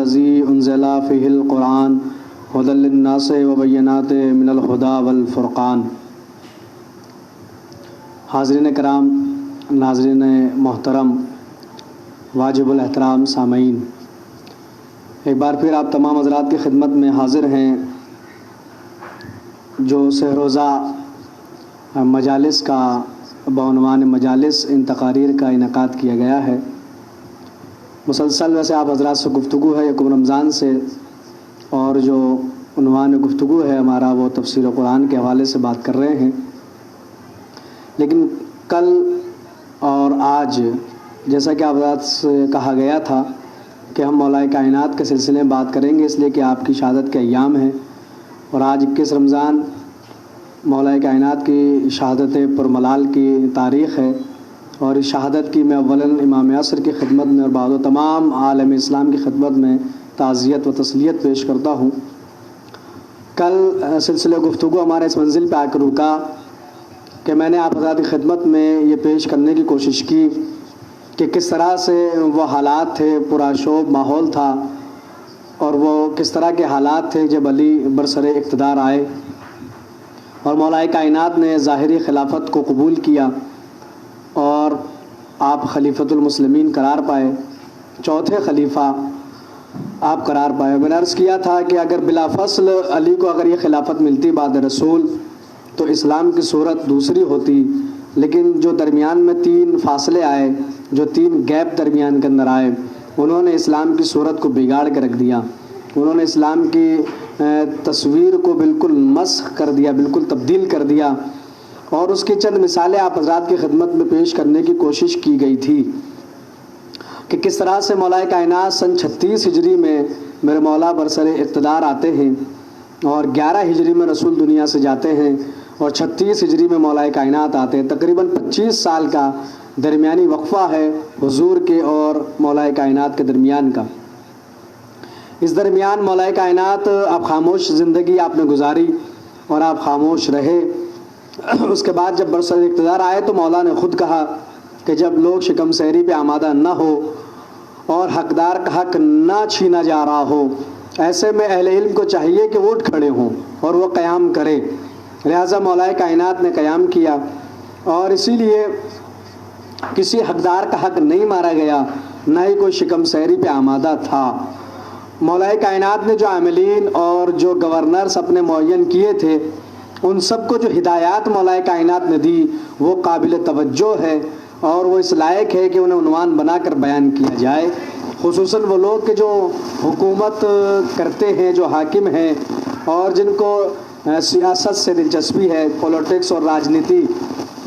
الذی انزل فیہ القرآن ھدی للناس وبینات من الھدی والفرقان۔ حاضرین کرام، ناظرین محترم، واجب الاحترام سامعین، ایک بار پھر آپ تمام حضرات کی خدمت میں حاضر ہیں جو سہ روزہ مجالس کا بعنوان مجالس ان تقاریر کا انعقاد کیا گیا ہے۔ مسلسل ویسے آپ حضرات سے گفتگو ہے یکم رمضان سے، اور جو عنوان گفتگو ہے ہمارا وہ تفسیر قرآن کے حوالے سے بات کر رہے ہیں، لیکن کل اور آج جیسا کہ آپ حضرات سے کہا گیا تھا کہ ہم مولا کائنات کے سلسلے میں بات کریں گے، اس لیے کہ آپ کی شہادت کے ایام ہیں، اور آج 21 رمضان مولا کائنات کی شہادت پرملال کی تاریخ ہے، اور اس شہادت کی میں اولاً امام عصر کی خدمت میں اور بعد و تمام عالم اسلام کی خدمت میں تعزیت و تسلیت پیش کرتا ہوں۔ کل سلسلہ گفتگو ہمارے اس منزل پہ آ کر رکا کہ میں نے آپ حضرات کی خدمت میں یہ پیش کرنے کی کوشش کی کہ کس طرح سے وہ حالات تھے، پرآشوب ماحول تھا، اور وہ کس طرح کے حالات تھے جب علی برسر اقتدار آئے اور مولا کائنات نے ظاہری خلافت کو قبول کیا اور آپ خلیفۃ المسلمین قرار پائے، چوتھے خلیفہ آپ قرار پائے۔ میں نے عرض کیا تھا کہ اگر بلا فصل علی کو اگر یہ خلافت ملتی بعد رسول تو اسلام کی صورت دوسری ہوتی، لیکن جو درمیان میں 3 فاصلے آئے، جو 3 گیپ درمیان کے اندر آئے، انہوں نے اسلام کی صورت کو بگاڑ کے رکھ دیا، انہوں نے اسلام کی تصویر کو بالکل مسخ کر دیا، بالکل تبدیل کر دیا، اور اس کی چند مثالیں آپ حضرات کی خدمت میں پیش کرنے کی کوشش کی گئی تھی کہ کس طرح سے مولا کائنات سن 36 ہجری میں میرے مولا برسر اقتدار آتے ہیں، اور 11 ہجری میں رسول دنیا سے جاتے ہیں، اور 36 ہجری میں مولا کائنات آتے ہیں۔ تقریباً 25 سال کا درمیانی وقفہ ہے حضور کے اور مولا کائنات کے درمیان کا۔ اس درمیان مولا کائنات آپ خاموش زندگی آپ نے گزاری اور آپ خاموش رہے۔ اس کے بعد جب برسر اقتدار آئے تو مولا نے خود کہا کہ جب لوگ شکم سیری پہ آمادہ نہ ہو اور حقدار کا حق نہ چھینا جا رہا ہو، ایسے میں اہل علم کو چاہیے کہ وہ اٹھ کھڑے ہوں اور وہ قیام کرے۔ لہٰذا مولا کائنات نے قیام کیا، اور اسی لیے کسی حقدار کا حق نہیں مارا گیا، نہ ہی کوئی شکم سیری پہ آمادہ تھا۔ مولا کائنات نے جو عاملین اور جو گورنرز اپنے معین کیے تھے، ان سب کو جو ہدایات مولا کائنات نے دی وہ قابل توجہ ہے، اور وہ اس لائق ہے کہ انہیں عنوان بنا کر بیان کیا جائے، خصوصاً وہ لوگ کہ جو حکومت کرتے ہیں، جو حاکم ہیں، اور جن کو سیاست سے دلچسپی ہے، پولیٹکس اور راجنیتی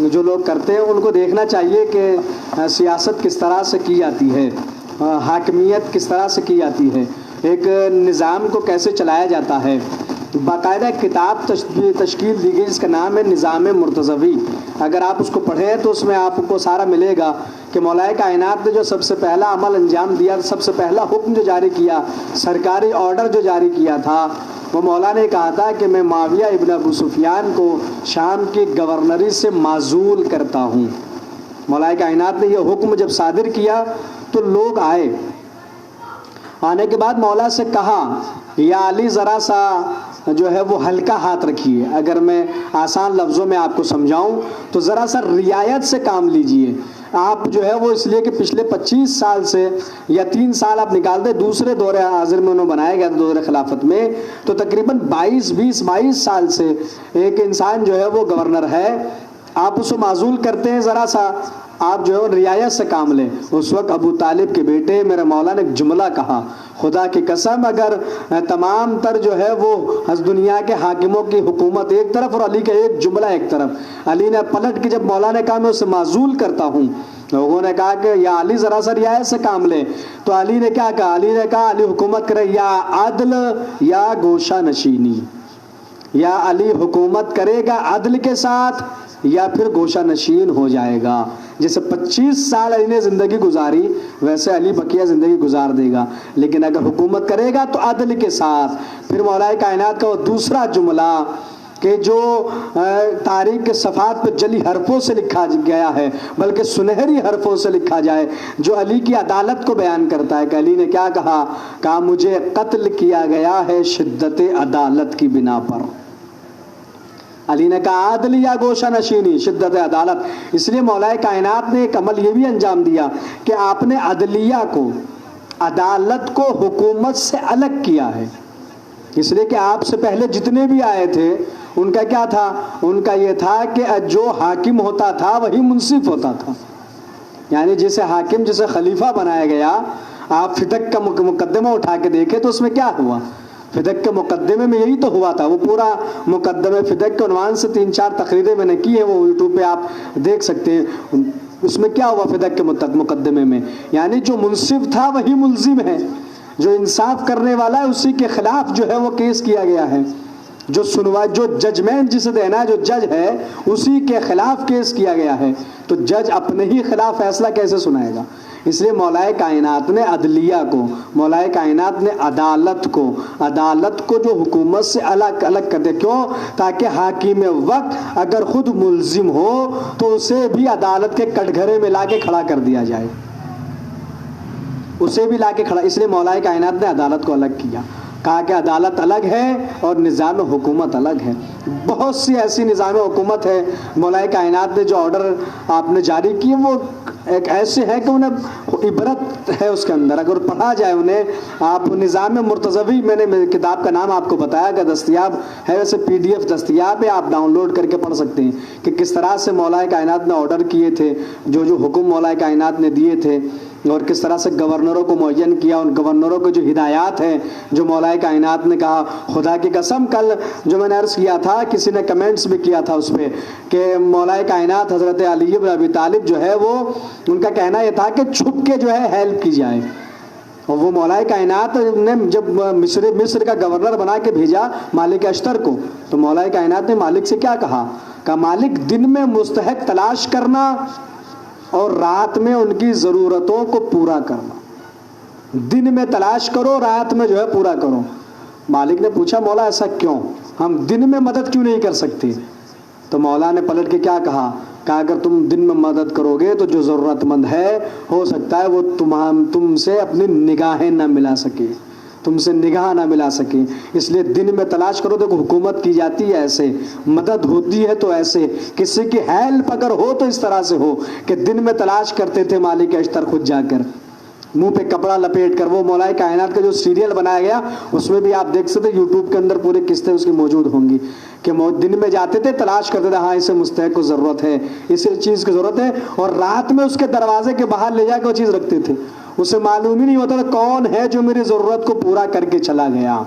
جو لوگ کرتے ہیں، ان کو دیکھنا چاہیے کہ سیاست کس طرح سے کی جاتی ہے، حاکمیت کس طرح سے کی جاتی ہے، ایک نظام کو کیسے چلایا جاتا ہے۔ باقاعدہ ایک کتاب تشکیل دی گئی جس کا نام ہے نظام مرتضوی۔ اگر آپ اس کو پڑھیں تو اس میں آپ کو سارا ملے گا کہ مولا کائنات نے جو سب سے پہلا عمل انجام دیا، سب سے پہلا حکم جو جاری کیا، سرکاری آرڈر جو جاری کیا تھا، وہ مولا نے کہا تھا کہ میں معاویہ ابن ابو سفیان کو شام کی گورنری سے معزول کرتا ہوں۔ مولا کائنات نے یہ حکم جب صادر کیا تو لوگ آئے، آنے کے بعد مولا سے کہا یا علی ذرا سا جو ہے وہ ہلکا ہاتھ رکھیے، اگر میں آسان لفظوں میں آپ کو سمجھاؤں تو ذرا سا رعایت سے کام لیجئے۔ آپ جو ہے وہ اس لیے کہ پچھلے 25 سال سے یا 3 سال آپ نکال دیں، دوسرے دور حاضر میں انہوں بنایا گیا تھا دور خلافت میں، تو تقریباً 22 سال سے ایک انسان جو ہے وہ گورنر ہے، آپ اسے معزول کرتے ہیں، ذرا سا آپ جو ہے رعایت سے کام لیں۔ اس وقت ابو طالب کے بیٹے میرے مولا نے ایک جملہ کہا، خدا کی قسم اگر تمام تر جو ہے وہ دنیا کے حاکموں کی حکومت ایک طرف اور علی کا ایک جملہ ایک طرف، علی نے پلٹ کے جب مولا نے کہا میں اسے معزول کرتا ہوں، لوگوں نے کہا کہ یا علی ذرا سا رعایت سے کام لے، تو علی نے کیا کہا؟ علی نے کہا علی حکومت کرے یا عدل یا گوشہ نشینی، یا علی حکومت کرے گا عدل کے ساتھ یا پھر گوشہ نشین ہو جائے گا۔ جیسے 25 سال علی نے زندگی گزاری ویسے علی بقیہ زندگی گزار دے گا، لیکن اگر حکومت کرے گا تو عدل کے ساتھ۔ پھر مولا کائنات کا وہ دوسرا جملہ کہ جو تاریخ کے صفحات پہ جلی حرفوں سے لکھا گیا ہے بلکہ سنہری حرفوں سے لکھا جائے، جو علی کی عدالت کو بیان کرتا ہے کہ علی نے کیا کہا، کہا مجھے قتل کیا گیا ہے شدت عدالت کی بنا پر۔ علی نے کہا عدلیہ گوشہ نشینی، شدت عدالت۔ اس لیے مولا کائنات نے ایک عمل یہ بھی انجام دیا کہ آپ نے عدلیہ کو، عدالت کو حکومت سے الگ کیا ہے۔ اس لیے کہ آپ سے پہلے جتنے بھی آئے تھے ان کا کیا تھا، ان کا یہ تھا کہ جو حاکم ہوتا تھا وہی منصف ہوتا تھا، یعنی جسے حاکم، جسے خلیفہ بنایا گیا، آپ فدق کا مقدمہ اٹھا کے دیکھیں تو اس میں کیا ہوا، فدق کے مقدمے میں یہی تو ہوا تھا۔ وہ پورا مقدمہ فدق کے عنوان سے 3-4 تقریریں میں نے کی ہے، وہ یوٹیوب پہ آپ دیکھ سکتے ہیں۔ اس میں کیا ہوا فدق کے مقدمے میں، یعنی جو منصف تھا وہی ملزم ہے، جو انصاف کرنے والا ہے اسی کے خلاف جو ہے وہ کیس کیا گیا ہے، جو سنوائی، جو ججمنٹ جسے دینا ہے، جو جج ہے اسی کے خلاف کیس کیا گیا ہے۔ تو جج اپنے ہی خلاف فیصلہ کیسے سنائے گا؟ اس لیے مولا کائنات نے عدلیہ کو، مولا کائنات نے عدالت کو جو حکومت سے الگ کر دے۔ کیوں؟ تاکہ حاکم وقت اگر خود ملزم ہو تو اسے بھی عدالت کے کٹگھرے میں لا کے کھڑا کر دیا جائے، اسے بھی لا کے کھڑا۔ اس لیے مولا کائنات نے عدالت کو الگ کیا، کہا کہ عدالت الگ ہے اور نظام حکومت الگ ہے۔ بہت سی ایسی نظام حکومت ہے، مولا کائنات نے جو آرڈر آپ نے جاری کیے وہ ایک ایسے ہیں کہ انہیں عبرت ہے اس کے اندر، اگر پڑھا جائے انہیں۔ آپ نظام مرتضوی، میں نے کتاب کا نام آپ کو بتایا کہ دستیاب ہے، ویسے PDF دستیاب ہے، آپ ڈاؤن لوڈ کر کے پڑھ سکتے ہیں کہ کس طرح سے مولا کائنات نے آرڈر کیے تھے، جو حکم مولا کائنات نے دیے تھے، اور کس طرح سے گورنروں کو معین کیا، ان گورنروں کو جو ہدایات ہیں جو مولا کائنات نے کہا۔ خدا کی قسم کل جو میں نے عرض کیا تھا، کسی نے کمنٹس بھی کیا تھا اس پہ کہ مولا کائنات حضرت علی بن ابی طالب جو ہے وہ، ان کا کہنا یہ تھا کہ چھپ کے جو ہے ہیلپ کی جائے، اور وہ مولا کائنات نے جب مصر کا گورنر بنا کے بھیجا مالک اشتر کو، تو مولا کائنات نے مالک سے کیا کہا مالک دن میں مستحق تلاش کرنا اور رات میں ان کی ضرورتوں کو پورا کرنا، دن میں تلاش کرو، رات میں جو ہے پورا کرو۔ مالک نے پوچھا مولا ایسا کیوں، ہم دن میں مدد کیوں نہیں کر سکتے؟ تو مولا نے پلٹ کے کیا کہا اگر تم دن میں مدد کرو گے تو جو ضرورت مند ہے ہو سکتا ہے وہ تم سے اپنی نگاہیں نہ ملا سکے، تم سے نگاہ نہ ملا سکے، اس لیے دن میں تلاش کرو۔ دیکھو حکومت کی جاتی ہے ایسے، مدد ہوتی ہے تو ایسے، کسی کی ہیلپ اگر ہو تو اس طرح سے ہو کہ دن میں تلاش کرتے تھے مالک اشتر خود جا کر، منہ پہ کپڑا لپیٹ کر۔ وہ مولا کائنات کا جو سیریل بنایا گیا اس میں بھی آپ دیکھ سکتے، یوٹیوب کے اندر پورے قسطیں اس کی موجود ہوں گی کہ دن میں جاتے تھے، تلاش کرتے تھے، ہاں اسے مستحق کو ضرورت ہے، اس چیز کی ضرورت ہے، اور رات میں اس کے دروازے کے باہر لے جا کے وہ چیز رکھتے تھے، اسے معلوم ہی نہیں ہوتا تھا کون ہے جو میری ضرورت کو پورا کر کے چلا گیا۔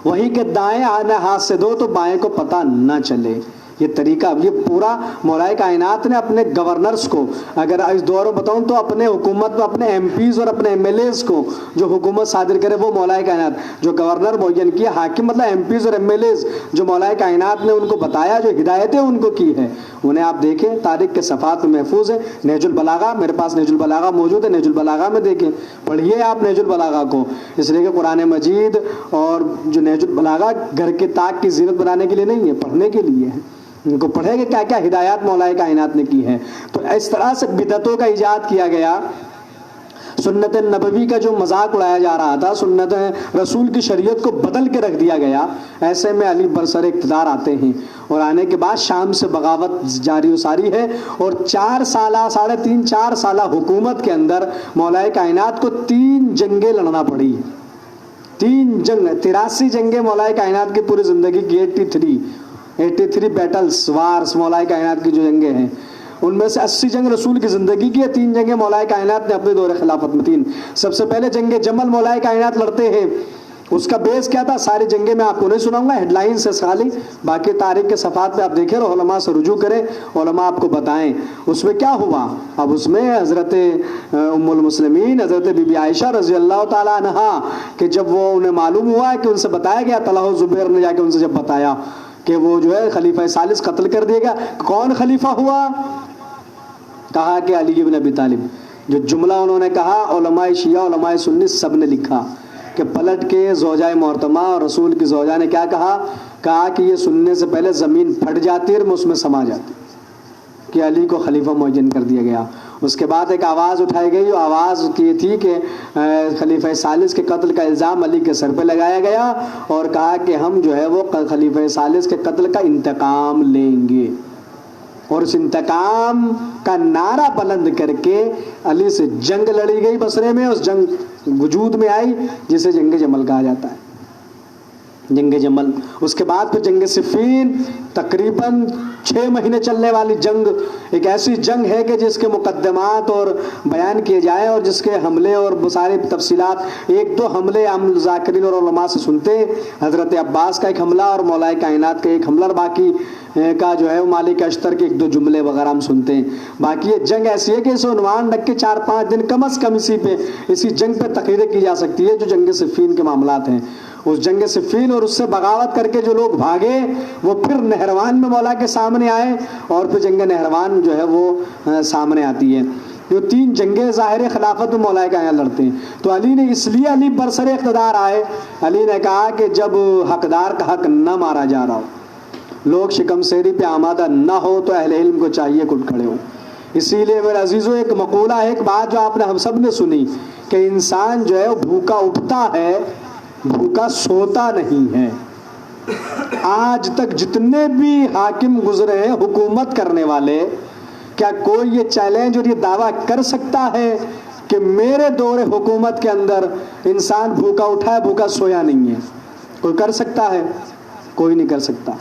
وہی کہ دائیں ہاتھ سے دو تو بائیں کو پتہ نہ چلے، یہ طریقہ، یہ پورا مولا کائنات نے اپنے گورنرز کو، اگر اس دور میں بتاؤں تو اپنے حکومت میں اپنے MPs اور اپنے MLAs کو جو حکومت صادر کرے وہ مولا کائنات، جو گورنر معین کیا، حاکم مطلب MPs اور MLAs جو مولا کائنات نے ان کو بتایا، جو ہدایتیں ان کو کی ہیں، انہیں آپ دیکھیں تاریخ کے صفحات میں محفوظ ہے۔ نہج البلاغہ، میرے پاس نہج البلاغہ موجود ہے، نہج البلاغہ میں دیکھیں، پڑھیے آپ نہج البلاغہ کو، اس لیے کہ قرآن مجید اور جو نہج البلاغہ گھر کے طاق کی زینت بنانے کے لیے نہیں ہے، پڑھنے کے لیے ہے، ان کو پڑھے گے کیا کیا ہدایات مولا کائنات نے کی ہے۔ تو اس طرح سے بدعتوں کا ایجاد کیا گیا، سنت نبوی کا جو مذاق اڑایا جا رہا تھا، سنت رسول کی شریعت کو بدل کے رکھ دیا گیا۔ ایسے میں علی برسر اقتدار آتے ہیں، اور آنے کے بعد شام سے بغاوت جاری و ساری ہے، اور 4 سالہ حکومت کے اندر مولا کائنات کو 3 جنگیں لڑنا پڑی، 83 جنگیں مولا کائنات کی پوری زندگی کی، 83 بیٹلز، وارز مولا کائنات کی جو جنگیں ہیں، ان میں سے 80 جنگ رسول کی زندگی کی ہے، 3 جنگیں مولا کائنات نے اپنے دور خلافت میں 3۔ سب سے پہلے جنگ جمل مولا کائنات لڑتے ہیں، اس کا بیس کیا تھا؟ ساری جنگیں میں آپ کو نہیں سناؤں گا، ہیڈ لائن سے خالی، باقی تاریخ کے صفحات پہ آپ دیکھیں اور علماء سے رجوع کریں، علماء آپ کو بتائیں اس میں کیا ہوا۔ اب اس میں حضرت ام المسلمین حضرت بی بی عائشہ رضی اللہ تعالیٰ عنہا کہ جب وہ انہیں معلوم ہوا کہ ان سے بتایا گیا، طلحہ زبیر نے جا کے ان سے جب بتایا کہ وہ جو ہے خلیفہ ثالث قتل کر دیا گیا، کون خلیفہ ہوا؟ کہا کہ علی بن ابی طالب۔ جو جملہ انہوں نے کہا، علماء شیعہ علماء سنی سب نے لکھا کہ پلٹ کے زوجہ محترمہ اور رسول کی زوجہ نے کیا کہا کہا کہ یہ سننے سے پہلے زمین پھٹ جاتی اور اس میں سما جاتی کہ علی کو خلیفہ معین کر دیا گیا۔ اس کے بعد ایک آواز اٹھائی گئی، وہ آواز کی تھی کہ خلیفہ ثالث کے قتل کا الزام علی کے سر پہ لگایا گیا اور کہا کہ ہم جو ہے وہ خلیفہ ثالث کے قتل کا انتقام لیں گے، اور اس انتقام کا نعرہ بلند کر کے علی سے جنگ لڑی گئی بصرے میں۔ اس جنگ وجود میں آئی جسے جنگ جمل کہا جاتا ہے، جنگ جمل۔ اس کے بعد پھر جنگ صفین، تقریباً 6 مہینے چلنے والی جنگ، ایک ایسی جنگ ہے کہ جس کے مقدمات اور بیان کیے جائیں اور جس کے حملے اور ساری تفصیلات، ایک دو حملے ہم ذاکرین اور علماء سے سنتے ہیں، حضرت عباس کا ایک حملہ اور مولا کائنات کا ایک حملہ، اور باقی کا جو ہے وہ مالک اشتر کے 1-2 جملے وغیرہ ہم سنتے ہیں۔ باقی یہ جنگ ایسی ہے کہ اسے عنوان رکھ کے 4-5 دن کم از کم اسی جنگ پہ تقریریں کی جا سکتی ہے، جو جنگ صفین کے معاملات ہیں۔ اس جنگ صفین اور اس سے بغاوت کر کے جو لوگ بھاگے وہ پھر نہروان میں مولا کے سامنے آئے، اور پھر جنگ نہروان جو ہے وہ سامنے آتی ہے۔ جو 3 جنگیں ظاہر خلافت میں مولا کا یہاں لڑتے ہیں، تو علی نے اس لیے علی برسر اقتدار آئے۔ علی نے کہا کہ جب حقدار کا حق نہ مارا جا رہا ہو، لوگ شکم سیری پہ آمادہ نہ ہو، تو اہل علم کو چاہیے کہ اٹھ کھڑے ہوں۔ اسی لیے میرے عزیزو ایک مقولہ ہے، ایک بات جو آپ نے ہم سب نے سنی کہ انسان جو ہے وہ بھوکا اٹھتا ہے، بھوکا سوتا نہیں ہے۔ آج تک جتنے بھی حاکم گزرے ہیں حکومت کرنے والے، کیا کوئی یہ چیلنج اور یہ دعویٰ کر سکتا ہے کہ میرے دور حکومت کے اندر انسان بھوکا اٹھا ہے، بھوکا سویا نہیں ہے؟ کوئی کر سکتا ہے؟ کوئی نہیں کر سکتا۔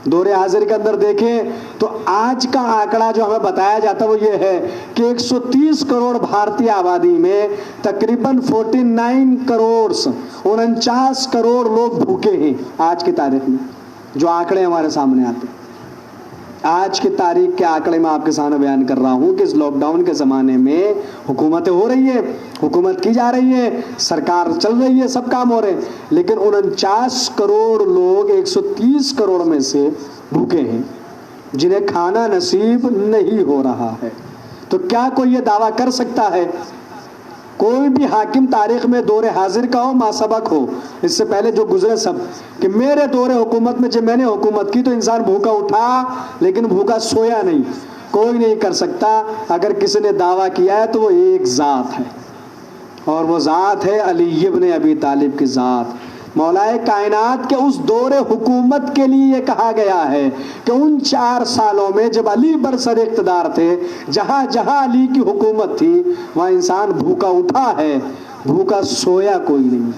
دور حاضر کے اندر دیکھیں تو آج کا آنکڑا جو ہمیں بتایا جاتا ہے وہ یہ ہے کہ 130 کروڑ بھارتی آبادی میں تقریباً 49 کروڑ لوگ بھوکے ہیں آج کی تاریخ میں، جو آنکڑے ہمارے سامنے آتے ہیں۔ آج کی تاریخ کے آنکڑے میں آپ کے سامنے بیان کر رہا ہوں کہ اس لاک ڈاؤن کے زمانے میں حکومتیں ہو رہی ہے، حکومت کی جا رہی ہے، سرکار چل رہی ہے، سب کام ہو رہے ہیں، لیکن 49 کروڑ لوگ 130 کروڑ میں سے بھوکے ہیں، جنہیں کھانا نصیب نہیں ہو رہا ہے۔ تو کیا کوئی یہ دعویٰ کر سکتا ہے؟ کوئی بھی حاکم تاریخ میں دور حاضر کا ہو، ماسبق ہو، اس سے پہلے جو گزرے سب، کہ میرے دور حکومت میں جب میں نے حکومت کی تو انسان بھوکا اٹھا لیکن بھوکا سویا نہیں، کوئی نہیں کر سکتا۔ اگر کسی نے دعویٰ کیا ہے تو وہ ایک ذات ہے، اور وہ ذات ہے علی ابن ابی طالب کی ذات۔ مولا کائنات کے اس دور حکومت کے لیے یہ کہا گیا ہے کہ ان 4 سالوں میں جب علی برسر اقتدار تھے، جہاں جہاں علی کی حکومت تھی وہاں انسان بھوکا اٹھا ہے، بھوکا سویا کوئی نہیں،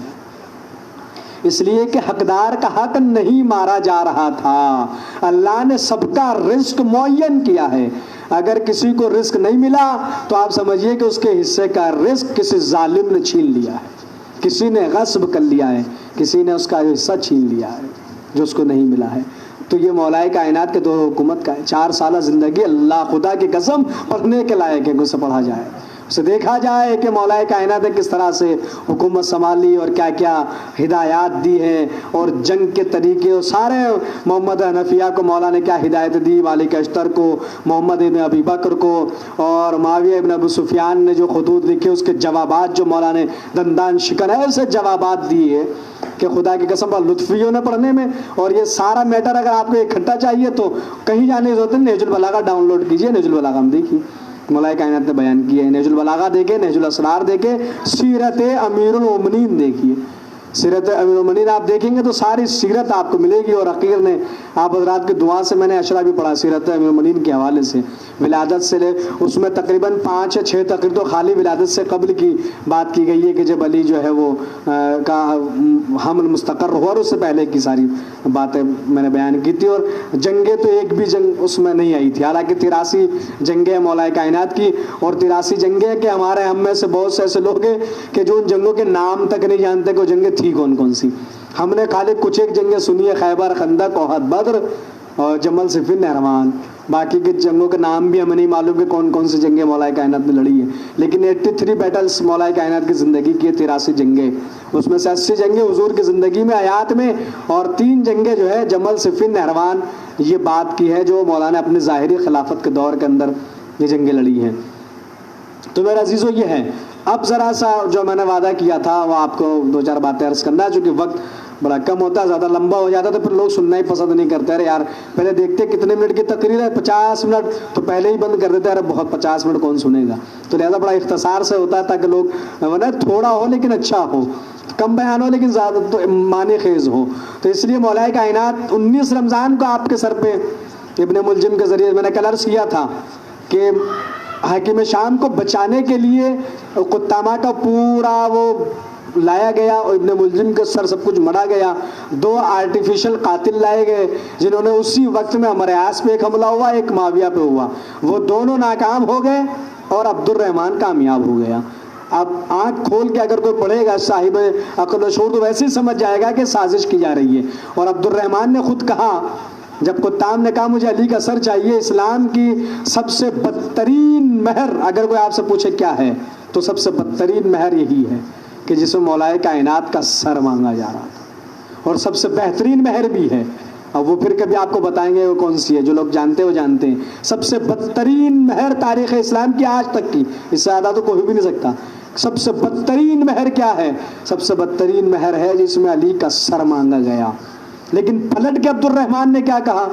اس لیے کہ حقدار کا حق نہیں مارا جا رہا تھا۔ اللہ نے سب کا رزق معین کیا ہے، اگر کسی کو رزق نہیں ملا تو آپ سمجھیے کہ اس کے حصے کا رزق کسی ظالم نے چھین لیا ہے، کسی نے غصب کر لیا ہے، کسی نے اس کا حصہ چھین لیا ہے جو اس کو نہیں ملا ہے۔ تو یہ مولا کائنات کے دور حکومت کا ہے۔ 4 سالہ زندگی اللہ خدا کی قسم پڑھنے کے لائق ہے کہ اسے پڑھا جائے، اسے دیکھا جائے کہ مولا کائنات نے کس طرح سے حکومت سنبھالی اور کیا کیا ہدایات دی ہیں، اور جنگ کے طریقے، اور سارے محمد حنفیہ کو مولا نے کیا ہدایت دی، مالک اشتر کو، محمد ابن ابی بکر کو، اور معاویہ ابن ابو سفیان نے جو خطوط لکھے اس کے جوابات جو مولا نے دندان شکن ایسے جوابات دیے کہ خدا کی قسم پر لطفیوں نے پڑھنے میں۔ اور یہ سارا میٹر اگر آپ کو اکٹھا چاہیے تو کہیں جانے کی ضرورت نہیں، نہج البلاغہ ڈاؤن لوڈ کیجئے، نہج البلاغہ ہم دیکھیے، مولا کائنات نے بیان کیا ہے، نہج البلاغہ دیکھیں، نہج الاسرار دیکھیں، سیرت امیر المومنین دیکھیے، سیرت امیر المومنین آپ دیکھیں گے تو ساری سیرت آپ کو ملے گی۔ اور عقیر نے آپ حضرات کی دعا سے میں نے اشرا بھی پڑھا سیرت امیر المومنین کے حوالے سے، ولادت سے لے اس میں تقریباً 5 یا 6 تقریر تو خالی ولادت سے قبل کی بات کی گئی ہے کہ جب علی جو ہے وہ کا حمل مستقر ہوا، اور اس سے پہلے کی ساری باتیں میں نے بیان کی تھی۔ اور جنگیں تو ایک بھی جنگ اس میں نہیں آئی تھی، حالانکہ 83 جنگیں مولا کائنات کی، اور 83 جنگیں کہ ہمارے ہم میں سے بہت سے ایسے لوگ ہیں کہ جو ان جنگوں کے نام تک نہیں جانتے کہ وہ جنگیں تھی کون کون سی۔ ہم نے خالی کچھ ایک جنگیں سنی ہے، خیبر، خندق، احد، بدر اور جمل، صفین، نہروان، باقی کے جنگوں کے نام بھی ہمیں نہیں معلوم کہ کون کون سی جنگیں مولا کائنات نے لڑی ہیں، لیکن 83 بیٹلز مولا کائنات کی زندگی کی 83 جنگیں، اس میں سے 80 جنگیں حضور کی زندگی میں حیات میں، اور 3 جنگیں جو ہے جمل، صفین، نہروان، یہ بات کی ہے جو مولا نے اپنی ظاہری خلافت کے دور کے اندر یہ جنگیں لڑی ہیں۔ تو میرا عزیزو یہ ہے اب ذرا سا جو میں نے وعدہ کیا تھا وہ آپ کو 2-4 باتیں عرض کرنا ہے، چونکہ وقت بڑا کم ہوتا ہے، زیادہ لمبا ہو جاتا ہے تو پھر لوگ سننا ہی پسند نہیں کرتے. ارے یار پہلے دیکھتے کتنے منٹ کی تقریر ہے، 50 منٹ تو پہلے ہی بند کر دیتے. ارے بہت 50 منٹ کون سنے گا؟ تو لہٰذا بڑا اختصار سے ہوتا ہے تاکہ لوگ تھوڑا ہو لیکن اچھا ہو، کم بیان ہو لیکن زیادہ تو معنی خیز ہو. تو اس لیے مولا کائنات 19 رمضان کو آپ کے سر پہ ابن ملجم کے ذریعے، میں نے کل عرض کیا تھا کہ حاکم شام کو بچانے کے لیے قطامہ کا پورا وہ لایا گیا اور ابن ملجم کے سر سب کچھ مڑا گیا. 2 آرٹیفیشل قاتل لائے گئے جنہوں نے اسی وقت میں عمر عاص پہ ایک حملہ ہوا، ایک معاویہ پہ ہوا. وہ دونوں ناکام ہو گئے اور عبد الرحمن کامیاب ہو گیا. اب آنکھ کھول کے اگر کوئی پڑھے گا صاحب عقل و شعور تو ویسے ہی سمجھ جائے گا کہ سازش کی جا رہی ہے. اور عبد الرحمن نے خود کہا جب قطام نے کہا مجھے علی کا سر چاہیے، اسلام کی سب سے بدترین مہر اگر کوئی آپ سے پوچھے کیا ہے تو سب سے بدترین مہر یہی ہے کہ جس میں مولا کائنات کا سر مانگا جا رہا تھا، اور سب سے بہترین مہر بھی ہے. اب وہ پھر کبھی آپ کو بتائیں گے وہ کون سی ہے، جو لوگ جانتے وہ جانتے ہیں. سب سے بدترین مہر تاریخ اسلام کی آج تک کی، اس سے زیادہ تو کوئی بھی نہیں سکتا. سب سے بدترین مہر کیا ہے؟ سب سے بدترین مہر ہے جس میں علی کا سر مانگا گیا. لیکن پلٹ کے عبد الرحمن نے کیا کہا؟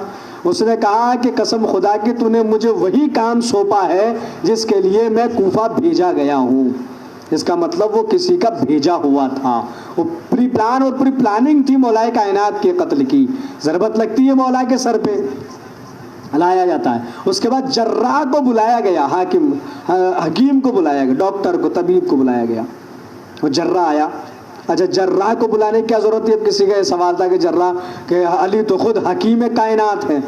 اس نے کہا کہ قسم خدا کی تو نے مجھے وہی کام سونپا ہے جس کے لیے میں کوفہ بھیجا گیا ہوں. اس کا مطلب وہ کسی کا بھیجا ہوا تھا. وہ پری پلان اور پری پلاننگ تھی مولا کائنات کے قتل کی. ضربت لگتی ہے مولا کے سر پہ، لایا جاتا ہے. اس کے بعد جراح کو بلایا گیا، حکیم کو بلایا گیا، ڈاکٹر کو، طبیب کو بلایا گیا. وہ جراح آیا. اچھا جراح کو بلانے کی کیا ضرورت ہے؟ اب کسی کا یہ سوال تھا کہ جراح کہ علی تو خود حکیم کائنات ہے،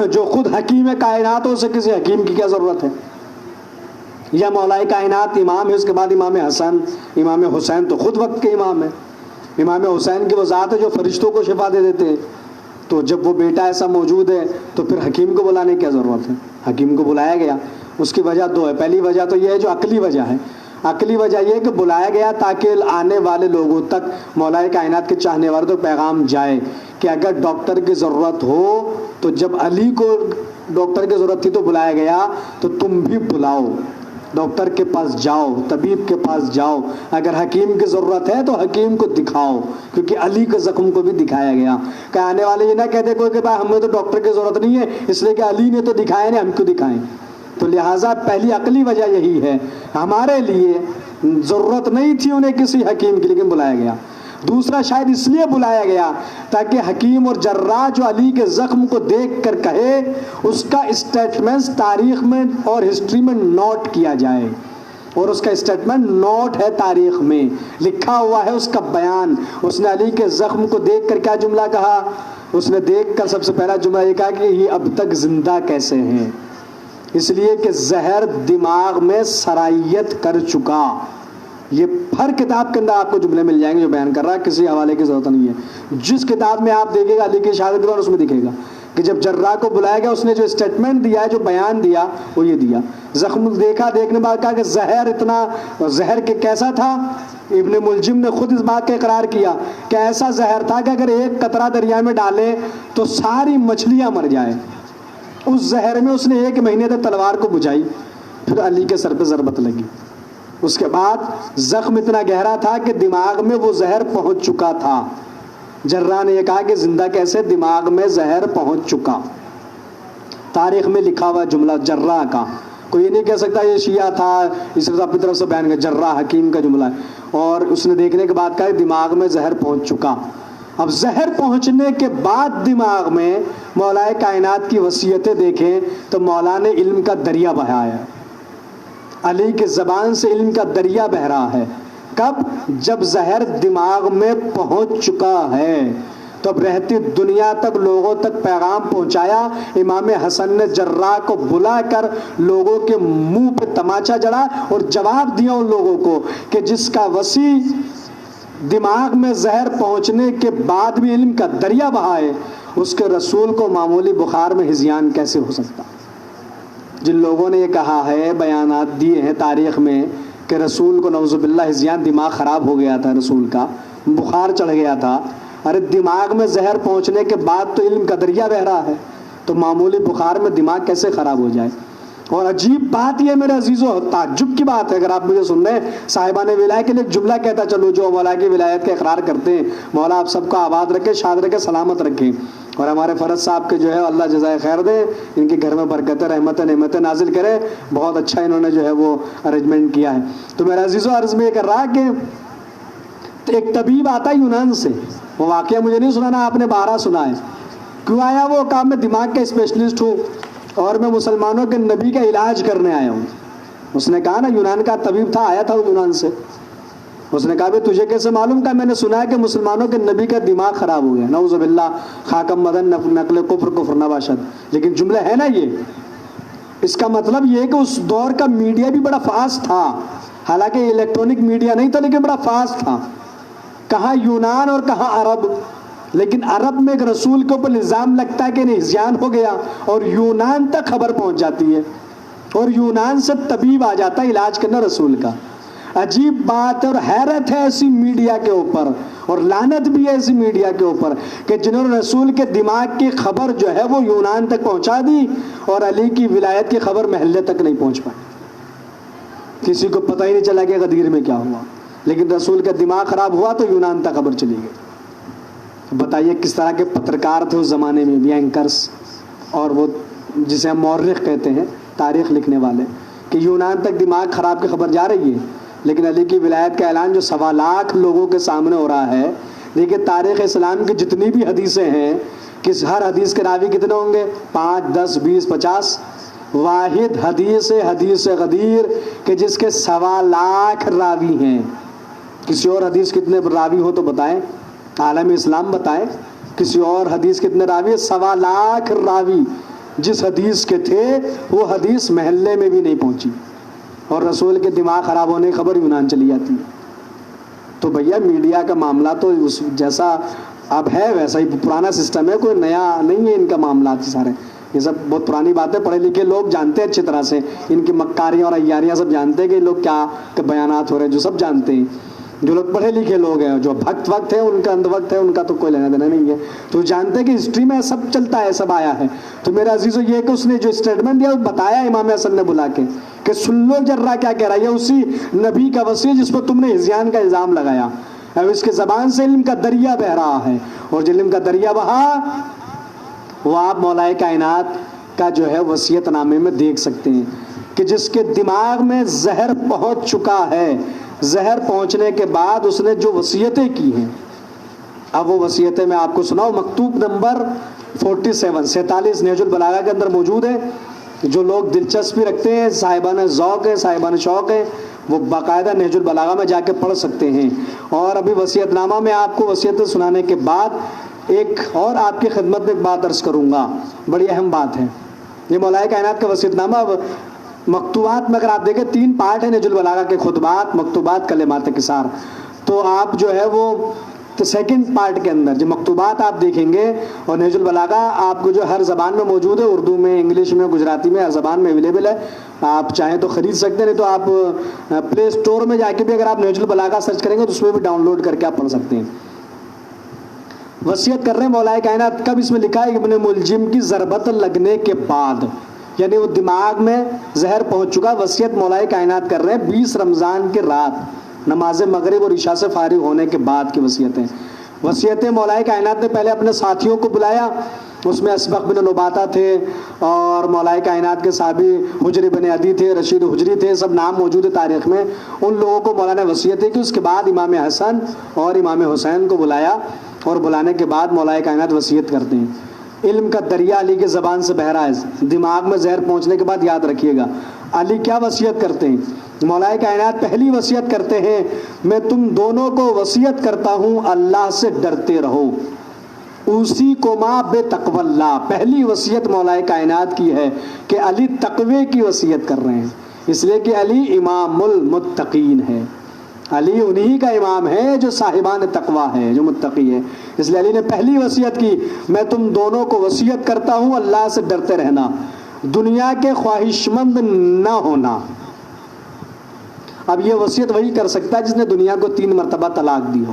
جو خود حکیم کائنات ہو اسے کسی حکیم کی کیا ضرورت ہے؟ یا مولا کائنات امام ہے، اس کے بعد امام حسن، امام حسین تو خود وقت کے امام ہے. امام حسین کی وہ ذات ہے جو فرشتوں کو شفا دے دیتے ہیں. تو جب وہ بیٹا ایسا موجود ہے تو پھر حکیم کو بلانے کی کیا ضرورت ہے؟ حکیم کو بلایا گیا. اس کی وجہ 2 ہے. پہلی وجہ تو یہ ہے جو عقلی وجہ ہے. عقلی وجہ یہ کہ بلایا گیا تاکہ آنے والے لوگوں تک، مولا کائنات کے چاہنے والوں تک پیغام جائے کہ اگر ڈاکٹر کی ضرورت ہو تو جب علی کو ڈاکٹر کی ضرورت تھی تو بلایا گیا تو تم بھی بلاؤ، ڈاکٹر کے پاس جاؤ، طبیب کے پاس جاؤ. اگر حکیم کی ضرورت ہے تو حکیم کو دکھاؤ، کیونکہ علی کے زخم کو بھی دکھایا گیا. کہ آنے والے یہ نہ کہتے کوئی کہ بھائی ہمیں تو ڈاکٹر کی ضرورت نہیں ہے اس لیے کہ علی نے تو دکھایا نہیں، ہم کیوں دکھائیں. تو لہٰذا پہلی عقلی وجہ یہی ہے، ہمارے لیے ضرورت نہیں تھی انہیں کسی حکیم کی لیکن بلایا گیا. دوسرا شاید اس لیے بلایا گیا تاکہ حکیم اور جراح جو علی کے زخم کو دیکھ کر کہے اس کا اسٹیٹمنٹ تاریخ میں اور ہسٹری میں نوٹ کیا جائے. اور اس کا اسٹیٹمنٹ نوٹ ہے، تاریخ میں لکھا ہوا ہے اس کا بیان. اس نے علی کے زخم کو دیکھ کر کیا جملہ کہا؟ اس نے دیکھ کر سب سے پہلا جملہ یہ کہا کہ یہ اب تک زندہ کیسے ہیں؟ اس لیے کہ زہر دماغ میں سرائیت کر چکا. یہ ہر کتاب کے اندر آپ کو جملے مل جائیں گے جو بیان کر رہا ہے، کسی حوالے کی ضرورت نہیں ہے. جس کتاب میں آپ دیکھیں گا علی کی شہادت کے بعد اس میں دکھے گا کہ جب جراح کو بلایا گیا اس نے جو اسٹیٹمنٹ دیا ہے، جو بیان دیا وہ یہ دیا. زخم دیکھا، دیکھنے بعد کہا کہ زہر اتنا، زہر کے کیسا تھا؟ ابن ملجم نے خود اس بات کا اقرار کیا کہ ایسا زہر تھا کہ اگر ایک قطرہ دریا میں ڈالے تو ساری مچھلیاں مر جائیں. اس زہر میں اس نے 1 مہینے تک تلوار کو بجھائی، پھر علی کے سر پہ ضربت لگی. اس کے بعد زخم اتنا گہرا تھا کہ دماغ میں وہ زہر پہنچ چکا تھا. جراح نے یہ کہا کہ زندہ کیسے؟ دماغ میں زہر پہنچ چکا. تاریخ میں لکھا ہوا جملہ جراح کا، کوئی یہ نہیں کہہ سکتا یہ شیعہ تھا، اس نے اپنی طرف سے بیان کیا. جراح حکیم کا جملہ ہے. اور اس نے دیکھنے کے بعد کہا کہ دماغ میں زہر پہنچ چکا. اب زہر پہنچنے کے بعد دماغ میں مولا کائنات کی وصیتیں دیکھیں تو مولا نے علم کا دریا بہایا ہے. علی کے زبان سے علم کا دریا بہ رہا ہے. کب؟ جب زہر دماغ میں پہنچ چکا ہے. تو اب رہتی دنیا تک لوگوں تک پیغام پہنچایا. امام حسن نے جراح کو بلا کر لوگوں کے منہ پہ تماچا جڑا اور جواب دیا ان لوگوں کو کہ جس کا وسیع دماغ میں زہر پہنچنے کے بعد بھی علم کا دریا بہائے اس کے رسول کو معمولی بخار میں ہذیان کیسے ہو سکتا؟ جن لوگوں نے یہ کہا ہے، بیانات دیے ہیں تاریخ میں کہ رسول کو نعوذ باللہ ہذیان، دماغ خراب ہو گیا تھا، رسول کا بخار چڑھ گیا تھا. ارے دماغ میں زہر پہنچنے کے بعد تو علم کا دریا بہ رہا ہے، تو معمولی بخار میں دماغ کیسے خراب ہو جائے؟ اور عجیب بات یہ میرے عزیزو، تعجب کی بات ہے، اگر آپ مجھے سن رہے ہیں، صاحبان ولایت کے لیے ایک جملہ کہتا چلو جو مولا کی ولایت کا اقرار کرتے ہیں، مولا آپ سب کو آباد رکھے، شاد رکھے، سلامت رکھیں، اور ہمارے فرد صاحب کے جو ہے اللہ جزائے خیر دے، ان کے گھر میں برکتیں، رحمتیں، نعمتیں نازل کرے، بہت اچھا انہوں نے جو ہے وہ ارینجمنٹ کیا ہے۔ تو میرے عزیزو عرض میں یہ کر رہا کہ ایک طبیب آتا ہے یونان سے، وہ واقعہ مجھے نہیں سنانا، آپ نے 12 سنا ہے۔ کیوں آیا وہ؟ کہا میں دماغ کا اسپیشلسٹ ہوں اور میں مسلمانوں کے نبی کا علاج کرنے آیا ہوں۔ اس نے کہا نا، یونان کا طبیب تھا، آیا تھا وہ یونان سے۔ اس نے کہا تجھے کیسے معلوم؟ کا میں نے سنا ہے کہ مسلمانوں کے نبی کا دماغ خراب ہو گیا، نعوذ باللہ، خاکم مدن نقل کفر کفر نباشد۔ لیکن جملہ ہے نا یہ، اس کا مطلب یہ کہ اس دور کا میڈیا بھی بڑا فاسٹ تھا، حالانکہ الیکٹرونک میڈیا نہیں تھا لیکن بڑا فاسٹ تھا۔ کہاں یونان اور کہاں عرب، لیکن عرب میں ایک رسول کے اوپر الزام لگتا ہے کہ نہضیان ہو گیا اور یونان تک خبر پہنچ جاتی ہے اور یونان سے طبیب آ جاتا ہے علاج کرنا رسول کا۔ عجیب بات ہے اور حیرت ہے ایسی میڈیا کے اوپر، اور لعنت بھی ہے ایسی میڈیا کے اوپر کہ جنہوں نے رسول کے دماغ کی خبر جو ہے وہ یونان تک پہنچا دی اور علی کی ولایت کی خبر محلے تک نہیں پہنچ پائی۔ کسی کو پتہ ہی نہیں چلا کہ غدیر میں کیا ہوا، لیکن رسول کا دماغ خراب ہوا تو یونان تک خبر چلی گئی۔ بتائیے کس طرح کے پترکار تھے اس زمانے میں بھی، اینکرز، اور وہ جسے ہم مورخ کہتے ہیں، تاریخ لکھنے والے، کہ یونان تک دماغ خراب کی خبر جا رہی ہے، لیکن علی کی ولایت کا اعلان جو 1.25 لاکھ لوگوں کے سامنے ہو رہا ہے۔ دیکھیے تاریخ اسلام کی جتنی بھی حدیثیں ہیں، ہر حدیث کے راوی کتنے ہوں گے؟ 5، 10، 20، 50۔ واحد حدیث حدیث غدیر کہ جس کے 1.25 لاکھ راوی ہیں۔ کسی اور حدیث کتنے راوی ہو تو بتائیں، عالم اسلام بتائیں، کسی اور حدیث کتنے راوی؟ 1.25 لاکھ راوی جس حدیث کے تھے وہ حدیث محلے میں بھی نہیں پہنچی، اور رسول کے دماغ خراب ہونے کی خبر یونان چلی جاتی ہے۔ تو بھیا میڈیا کا معاملہ تو اس جیسا اب ہے ویسا ہی پرانا سسٹم ہے، کوئی نیا نہیں ہے ان کا معاملات سارے، یہ سب بہت پرانی باتیں، پڑھے لکھے لوگ جانتے ہیں اچھی طرح سے، ان کی مکاریاں اور عیاریاں سب جانتے ہیں کہ لوگ کیا بیانات ہو رہے ہیں، جو سب جانتے ہیں، جو لوگ پڑھے لکھے لوگ ہیں، جو بھکت وقت ہے ان کا اندھ وقت ہے، ان کا تو کوئی لینا دینا نہیں ہے، تو جانتے ہیں کہ ہسٹری میں سب چلتا ہے، سب آیا ہے۔ تو میرا عزیزو یہ کہ اس نے جو اسٹیٹمنٹ دیا وہ بتایا امام حسن نے بلا کے کہ سن لو جرا کیا کہہ رہا ہے، یہ اسی نبی کا وصی جس پر تم نے ہذیان کا الزام لگایا، اب اس کے زبان سے علم کا دریا بہ رہا ہے، اور جو علم کا دریا بہا وہ آپ مولا کائنات کا جو ہے وصیت نامے میں دیکھ سکتے ہیں کہ جس کے دماغ میں زہر پہنچ چکا ہے، زہر پہنچنے کے بعد اس نے جو وصیتیں کی ہیں، اب وہ وصیتیں میں آپ کو سناؤں۔ مکتوب نمبر 47 نہج البلاغہ کے اندر موجود ہے۔ جو لوگ دلچسپی رکھتے ہیں، صاحبان ذوق ہیں، صاحبان شوق ہیں، وہ باقاعدہ نہج البلاغہ میں جا کے پڑھ سکتے ہیں۔ اور ابھی وصیت نامہ میں آپ کو وصیتیں سنانے کے بعد ایک اور آپ کی خدمت میں ایک بات عرض کروں گا، بڑی اہم بات ہے۔ یہ مولا کائنات کا وصیت نامہ مکتوبات میں اگر آپ دیکھیں 3 پارٹ ہیں نہج البلاغہ کے، خطبات، مکتوبات، کلمات قصار۔ تو آپ جو ہے وہ سیکنڈ پارٹ کے اندر جو مکتوبات آپ دیکھیں گے، اور نہج البلاغہ آپ کو جو ہر زبان میں موجود ہے، اردو میں، انگلش میں، گجراتی میں، ہر زبان میں اویلیبل ہے، آپ چاہیں تو خرید سکتے ہیں، نہیں تو آپ پلے اسٹور میں جا کے بھی اگر آپ نہج البلاغہ سرچ کریں گے تو اس میں بھی ڈاؤن لوڈ کر کے آپ پڑھ سکتے ہیں۔ وصیت کر رہے ہیں مولا کائنات، کب اس میں لکھا ہے؟ ابن ملجم کی ضربت لگنے کے بعد، یعنی وہ دماغ میں زہر پہنچ چکا۔ وصیت مولا کائنات کر رہے ہیں 20 رمضان کی رات، نماز مغرب اور عشاء سے فارغ ہونے کے بعد کی وصیتیں۔ وصیتیں مولا کائنات نے پہلے اپنے ساتھیوں کو بلایا، اس میں اسبق بن نباتہ تھے، اور مولا کائنات کے صحابی حجر بن عدی تھے، رشید حجری تھے، سب نام موجود ہے تاریخ میں۔ ان لوگوں کو مولا نے وصیتیں کی۔ اس کے بعد امام حسن اور امام حسین کو بلایا، اور بلانے کے بعد مولا کائنات وصیت کرتے ہیں۔ علم کا دریا علی کے زبان سے بہ رہا ہے، دماغ میں زہر پہنچنے کے بعد یاد رکھیے گا علی کیا وصیت کرتے ہیں۔ مولا کائنات پہلی وصیت کرتے ہیں، میں تم دونوں کو وصیت کرتا ہوں اللہ سے ڈرتے رہو، اسی کو ماں بے تقوی اللہ۔ پہلی وصیت مولا کائنات کی ہے کہ علی تقوی کی وصیت کر رہے ہیں، اس لیے کہ علی امام المتقین ہے، علی انہی کا امام ہے جو صاحبان تقوی ہے، جو متقی ہے۔ اس لیے علی نے پہلی وصیت کی، میں تم دونوں کو وصیت کرتا ہوں اللہ سے ڈرتے رہنا، دنیا کے خواہش مند نہ ہونا۔ اب یہ وصیت وہی کر سکتا ہے جس نے دنیا کو 3 مرتبہ طلاق دی ہو،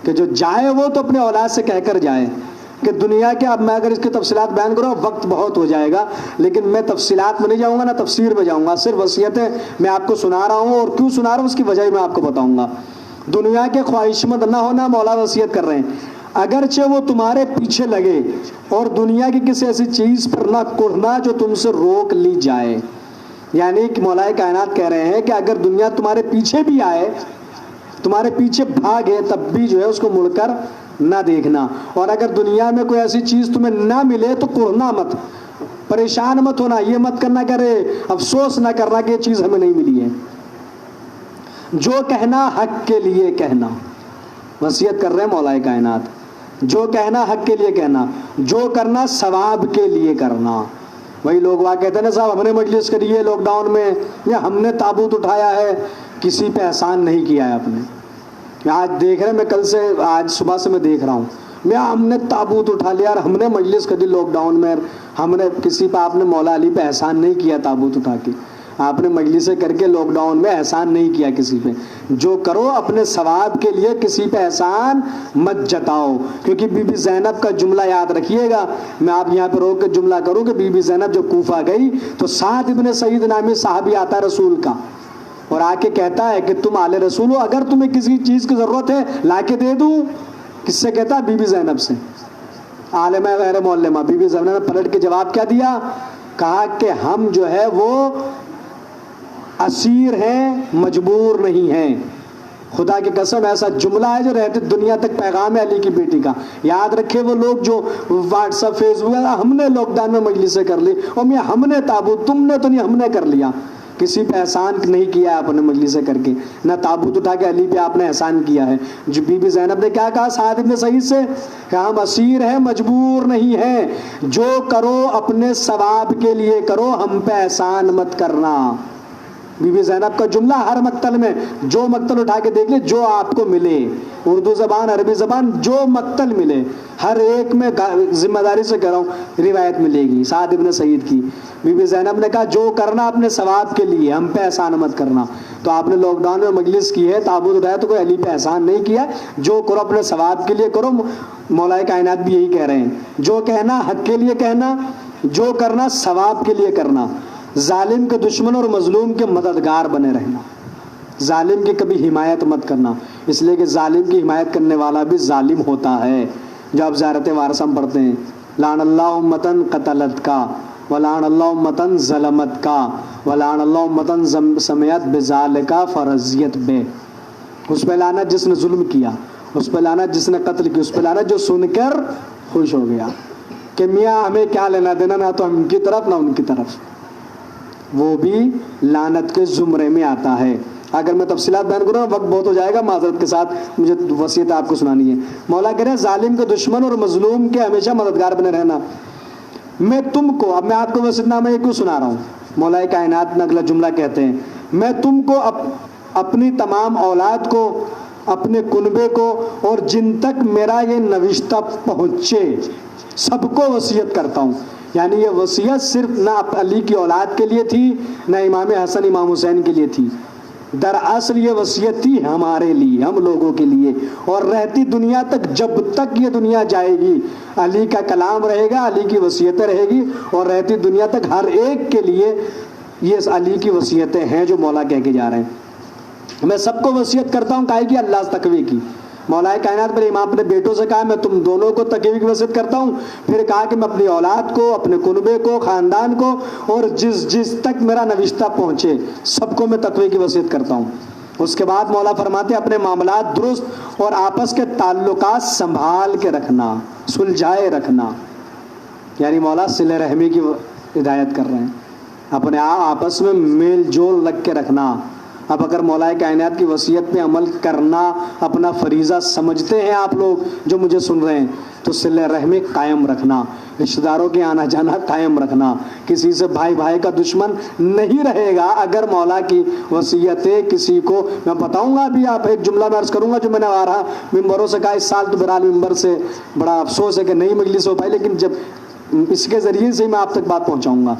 کہ جو جائے وہ تو اپنے اولاد سے کہہ کر جائے، کہ دنیا کے، اب میں اگر اس کی تفصیلات بیان کروں وقت بہت ہو جائے گا، لیکن میں تفصیلات میں نہیں جاؤں گا نہ تفسیر میں جاؤں گا، صرف وصیتیں میں آپ کو سنا رہا ہوں، اور کیوں سنا رہا ہوں اس کی وجہ میں آپ کو بتاؤں گا۔ دنیا کے خواہش مند نہ ہونا، مولا وصیت کر رہے ہیں، اگرچہ وہ تمہارے پیچھے لگے اور دنیا کی کسی ایسی چیز پر نہ کوڑنا جو تم سے روک لی جائے۔ یعنی کہ مولا کائنات کہہ رہے ہیں کہ اگر دنیا تمہارے پیچھے بھی آئے، تمہارے پیچھے بھاگے، تب بھی جو ہے اس کو مڑ کر نہ دیکھنا، اور اگر دنیا میں کوئی ایسی چیز تمہیں نہ ملے تو کوڑنا مت، پریشان مت ہونا، یہ مت کرنا کرے افسوس نہ کرنا کہ یہ چیز ہمیں نہیں ملی ہے۔ جو کہنا حق کے لیے کہنا، وصیت کر رہے ہیں مولا کائنات، جو کہنا حق کے لیے کہنا، جو کرنا ثواب کے لیے کرنا۔ وہی لوگ وہاں کہتے ہیں نا صاحب ہم نے مجلس کری ہے لاک ڈاؤن میں، یا ہم نے تابوت اٹھایا ہے، کسی پہ احسان نہیں کیا ہے آپ نے۔ آج دیکھ رہے ہیں، میں کل سے آج صبح سے میں دیکھ رہا ہوں، ہم نے تابوت اٹھا لیا اور ہم نے مجلس کری لاک ڈاؤن میں، ہم نے کسی پہ، آپ نے مولا علی پہ احسان نہیں کیا تابوت اٹھا کے، آپ نے مجلسیں کر کے لاک ڈاؤن میں احسان نہیں کیا کسی پہ۔ جو کرو اپنے ثواب کے لیے، کسی پہ احسان مت جتاؤ، کیونکہ بی بی زینب کا جملہ یاد رکھیے گا، میں آپ یہاں پہ روک کے جملہ کروں کہ بی بی زینب جب کوفہ گئی تو سعد ابن سعید نامی صحابی آتا ہے رسول کا، اور آ کے کہتا ہے کہ تم آل رسول ہو، اگر تمہیں کسی چیز کی ضرورت ہے لا کے دے دوں۔ کس سے کہتا ہے؟ بی بی زینب سے، عالمہ غیر معلمہ۔ بی بی زینب نے پلٹ کے جواب کیا دیا؟ کہا کہ ہم جو ہے وہ اسیر ہیں، مجبور نہیں ہیں۔ خدا کی قسم ایسا جملہ ہے جو رہتے دنیا تک پیغام ہے علی کی بیٹی کا۔ یاد رکھے وہ لوگ جو واٹس ایپ فیس بک، ہم نے لاک ڈاؤن میں مجلسیں کر لی، اور میں ہم نے تابوت، تم نے تو نہیں، ہم نے کر لیا۔ کسی پہ احسان نہیں کیا ہے آپ نے مجلسیں کر کے، نہ تابوت اٹھا کے علی پہ آپ نے احسان کیا ہے۔ جو بی بی زینب نے کیا کہا سعد ابن سعید سے؟ کہ ہم اسیر ہیں، مجبور نہیں ہیں، جو کرو اپنے ثواب کے لیے کرو، ہم پہ احسان مت کرنا۔ بی بی زینب کا جملہ ہر مقتل میں، جو مقتل اٹھا کے دیکھ لیں، جو آپ کو ملے، اردو زبان، عربی زبان، جو مقتل ملے، ہر ایک میں ذمہ داری سے کہہ رہا ہوں روایت ملے گی سعد ابن سعید کی۔ بی بی زینب نے کہا جو کرنا اپنے ثواب کے لیے، ہم پہ احسان مت کرنا۔ تو آپ نے لاک ڈاؤن میں مجلس کی ہے، تابوت اٹھایا، تو کوئی علی پہ احسان نہیں کیا، جو کرو اپنے ثواب کے لیے کرو۔ مولا کائنات بھی یہی کہہ رہے ہیں، جو کہنا حق کے لیے کہنا، جو کرنا ثواب کے لیے کرنا۔ ظالم کے دشمن اور مظلوم کے مددگار بنے رہنا، ظالم کی کبھی حمایت مت کرنا، اس لیے کہ ظالم کی حمایت کرنے والا بھی ظالم ہوتا ہے۔ جو آپ زیارت وارثہ ہم پڑھتے ہیں، لعن اللہ امتن قتلت کا، ولعن اللہ امتن ظلمت کا، ولعن اللہ امتن سمیت بذالک فرضیت بے۔ اس پہ لعنت جس نے ظلم کیا، اس پہ لعنت جس نے قتل کی، اس پہ لعنت جو سن کر خوش ہو گیا کہ میاں ہمیں کیا لینا دینا، نہ تو ہم کی طرف نہ ان کی طرف، وہ بھی لعنت کے زمرے میں آتا ہے۔ اگر میں تفصیلات بیان کروں وقت بہت ہو جائے گا، معذرت کے ساتھ مجھے وصیت آپ کو سنانی ہے۔ مولا کہہ رہے ہیں ظالم کے دشمن اور مظلوم کے ہمیشہ مددگار بنے رہنا۔ میں تم کو، اب میں آپ کو وصیت نامہ یہ کیوں سنا رہا ہوں، مولا کائنات نے اگلا جملہ کہتے ہیں، میں تم کو اپنی تمام اولاد کو، اپنے کنبے کو، اور جن تک میرا یہ نوشتہ پہنچے سب کو وصیت کرتا ہوں۔ یعنی یہ وصیت صرف نہ علی کی اولاد کے لیے تھی، نہ امام حسن امام حسین کے لیے تھی، دراصل یہ وصیت تھی ہمارے لیے، ہم لوگوں کے لیے، اور رہتی دنیا تک، جب تک یہ دنیا جائے گی علی کا کلام رہے گا، علی کی وصیتیں رہے گی، اور رہتی دنیا تک ہر ایک کے لیے یہ علی کی وصیتیں ہیں جو مولا کہہ کے جا رہے ہیں۔ میں سب کو وصیت کرتا ہوں، کہا کہ اللہ تقوی کی۔ مولا کائنات پر امام اپنے بیٹوں سے کہا میں تم دونوں کو تقوی کی وصیت کرتا ہوں، پھر کہا کہ میں اپنی اولاد کو، اپنے کنبے کو، خاندان کو، اور جس تک میرا نوشتہ پہنچے سب کو میں تقوی کی وصیت کرتا ہوں۔ اس کے بعد مولا فرماتے ہیں اپنے معاملات درست اور آپس کے تعلقات سنبھال کے رکھنا، سلجھائے رکھنا، یعنی مولا صلہ رحمی کی ہدایت کر رہے ہیں، اپنے آپس میں میل جول رکھ کے رکھنا۔ اب اگر مولا کائنات کی وصیت پہ عمل کرنا اپنا فریضہ سمجھتے ہیں آپ لوگ جو مجھے سن رہے ہیں، تو صلہ رحمی قائم رکھنا، رشتہ داروں کے آنا جانا قائم رکھنا، کسی سے بھائی بھائی کا دشمن نہیں رہے گا اگر مولا کی وصیتیں کسی کو، میں بتاؤں گا ابھی، آپ ایک جملہ میں عرض کروں گا جو میں نے آ رہا ممبروں سے کہا، اس سال تو بہرحال ممبر سے بڑا افسوس ہے کہ نئی مجلس ہو پائی، لیکن جب اس کے ذریعے سے میں آپ تک بات پہنچاؤں گا۔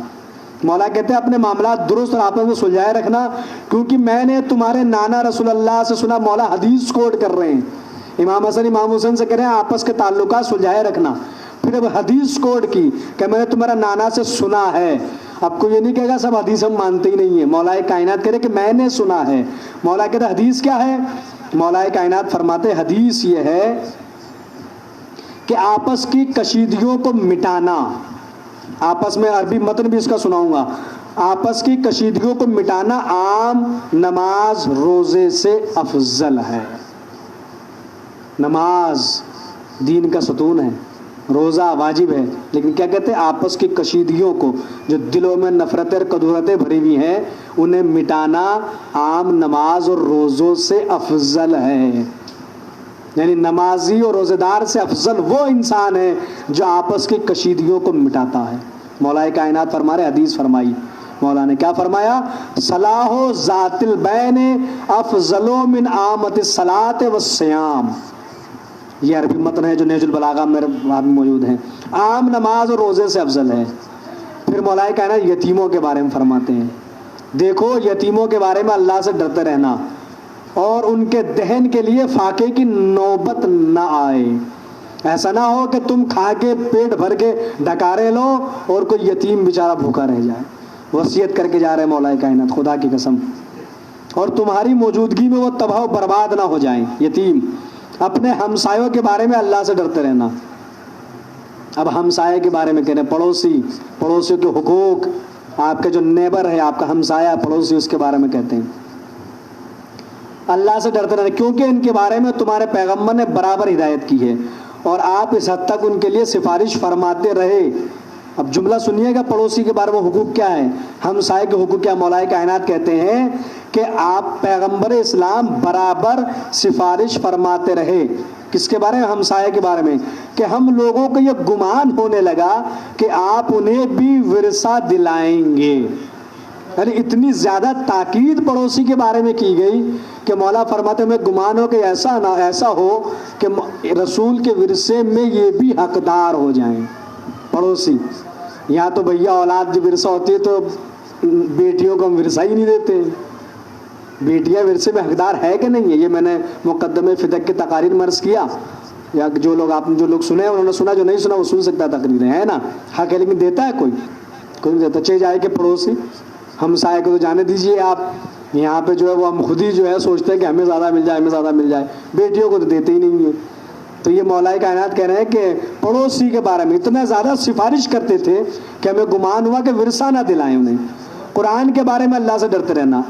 مولا کہتے ہیں اپنے معاملات درست اور آپس میں سلجھائے رکھنا، کیونکہ میں نے تمہارے نانا رسول اللہ سے سنا، مولا حدیث کوٹ کر رہے ہیں، امام حسن امام حسین سے کہہ رہے ہیں آپس کے تعلقات سلجھائے رکھنا، پھر اب حدیث کوڈ کی کہ میں نے تمہارا نانا سے سنا ہے. اب کوئی یہ نہیں کہے گا سب حدیث ہم مانتے ہی نہیں ہیں. مولا کائنات کہہ رہے کہ میں نے سنا ہے. مولا کہتے حدیث کیا ہے؟ مولا کائنات فرماتے حدیث یہ ہے کہ آپس کی کشیدگیوں کو مٹانا. آپس میں عربی متن بھی اس کا سناؤں گا. آپس کی کشیدگیوں کو مٹانا عام نماز روزے سے افضل ہے. نماز دین کا ستون ہے، روزہ واجب ہے، لیکن کیا کہتے ہیں آپس کی کشیدگیوں کو، جو دلوں میں نفرتیں اور کدورتیں بھری ہوئی ہیں، انہیں مٹانا عام نماز اور روزوں سے افضل ہے. یعنی نمازی اور روزے دار سے افضل وہ انسان ہے جو آپس کی کشیدگیوں کو مٹاتا ہے. مولا کائنات فرما رہے، حدیث فرمائی. مولا نے کیا فرمایا؟ صلاح ذات البین افضل من عامت الصلاۃ والصیام. یہ عربی متن ہے جو نہج البلاغہ میرے وہاں موجود ہیں. عام نماز اور روزے سے افضل ہے. پھر مولا کائنات یتیموں کے بارے میں فرماتے ہیں، دیکھو یتیموں کے بارے میں اللہ سے ڈرتے رہنا اور ان کے دہن کے لیے فاقے کی نوبت نہ آئے. ایسا نہ ہو کہ تم کھا کے پیٹ بھر کے ڈکارے لو اور کوئی یتیم بیچارہ بھوکا رہ جائے. وصیت کر کے جا رہے مولا کائنات خدا کی قسم، اور تمہاری موجودگی میں وہ تباہ و برباد نہ ہو جائیں. یتیم. اپنے ہمسایوں کے بارے میں اللہ سے ڈرتے رہنا. اب ہمسائے کے بارے میں کہہ رہے ہیں پڑوسیوں کے حقوق. آپ کا جو نیبر ہے، آپ کا ہمسایہ پڑوسی، اس کے بارے میں کہتے ہیں اللہ سے ڈرتے رہنا، کیونکہ ان کے بارے میں تمہارے پیغمبر نے برابر ہدایت کی ہے اور آپ اس حد تک ان کے لیے سفارش فرماتے رہے. اب جملہ سنیے گا، پڑوسی کے بارے میں حقوق کیا ہے، ہمسائے کے حقوق کیا. مولا کائنات کہتے ہیں کہ آپ پیغمبر اسلام برابر سفارش فرماتے رہے. کس کے بارے میں؟ ہمسائے کے بارے میں. کہ ہم لوگوں کو یہ گمان ہونے لگا کہ آپ انہیں بھی ورثہ دلائیں گے. یعنی اتنی زیادہ تاکید پڑوسی کے بارے میں کی گئی کہ مولا فرماتے ہمیں گمان ہو کہ ایسا ہو کہ رسول کے ورثے میں یہ بھی حقدار ہو جائیں پڑوسی. یہاں تو بھیا اولاد جو ورثہ ہوتی ہے تو بیٹیوں کو ہم ورثہ ہی نہیں دیتے. بیٹیاں ورثے میں حقدار ہے کہ نہیں ہے؟ یہ میں نے مقدمے فدق کی تقاریر میں عرض کیا، یا جو لوگ سنے انہوں نے سنا، جو نہیں سنا وہ سن سکتا. تقریریں ہے نا، حق ہے، لیکن دیتا ہے کوئی نہیں دیتا. چاہے جائے کہ پڑوسی ہمسائے کو تو جانے دیجیے آپ. یہاں پہ جو ہے وہ ہم خود ہی جو ہے سوچتے ہیں کہ ہمیں زیادہ مل جائے، بیٹیوں کو تو دیتے ہی نہیں ہیں. تو یہ مولا کائنات کہہ رہے ہیں کہ پڑوسی کے بارے میں اتنا زیادہ سفارش کرتے تھے کہ ہمیں گمان ہوا کہ ورثہ نہ دلائیں انہیں. قرآن کے بارے میں اللہ سے ڈرتے رہنا.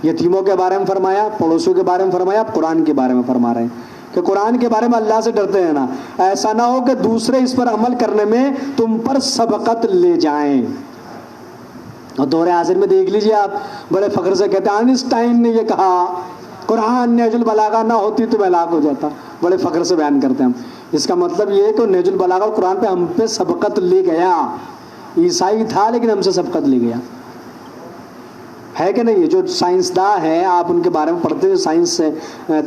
یتیموں کے بارے میں فرمایا، پڑوسیوں کے بارے میں فرمایا، اب قرآن کے بارے میں فرما رہے ہیں کہ قرآن کے بارے میں اللہ سے ڈرتے رہنا. ایسا نہ ہو کہ دوسرے اس پر عمل کرنے میں تم پر سبقت لے جائیں. اور دور حاضر میں دیکھ لیجیے آپ، بڑے فخر سے کہتے ہیں آئنسٹائن نے یہ کہا، قرآن نہج البلاغہ نہ ہوتی تو میں ہلاک ہو جاتا. بڑے فخر سے بیان کرتے ہیں ہم. اس کا مطلب یہ ہے کہ نہج البلاغہ اور قرآن پہ ہم پہ سبقت لے گیا. عیسائی تھا لیکن ہم سے سبقت لے گیا. ہے کہ نہیں؟ جو سائنسداں ہیں آپ ان کے بارے میں پڑھتے ہیں، سائنس سے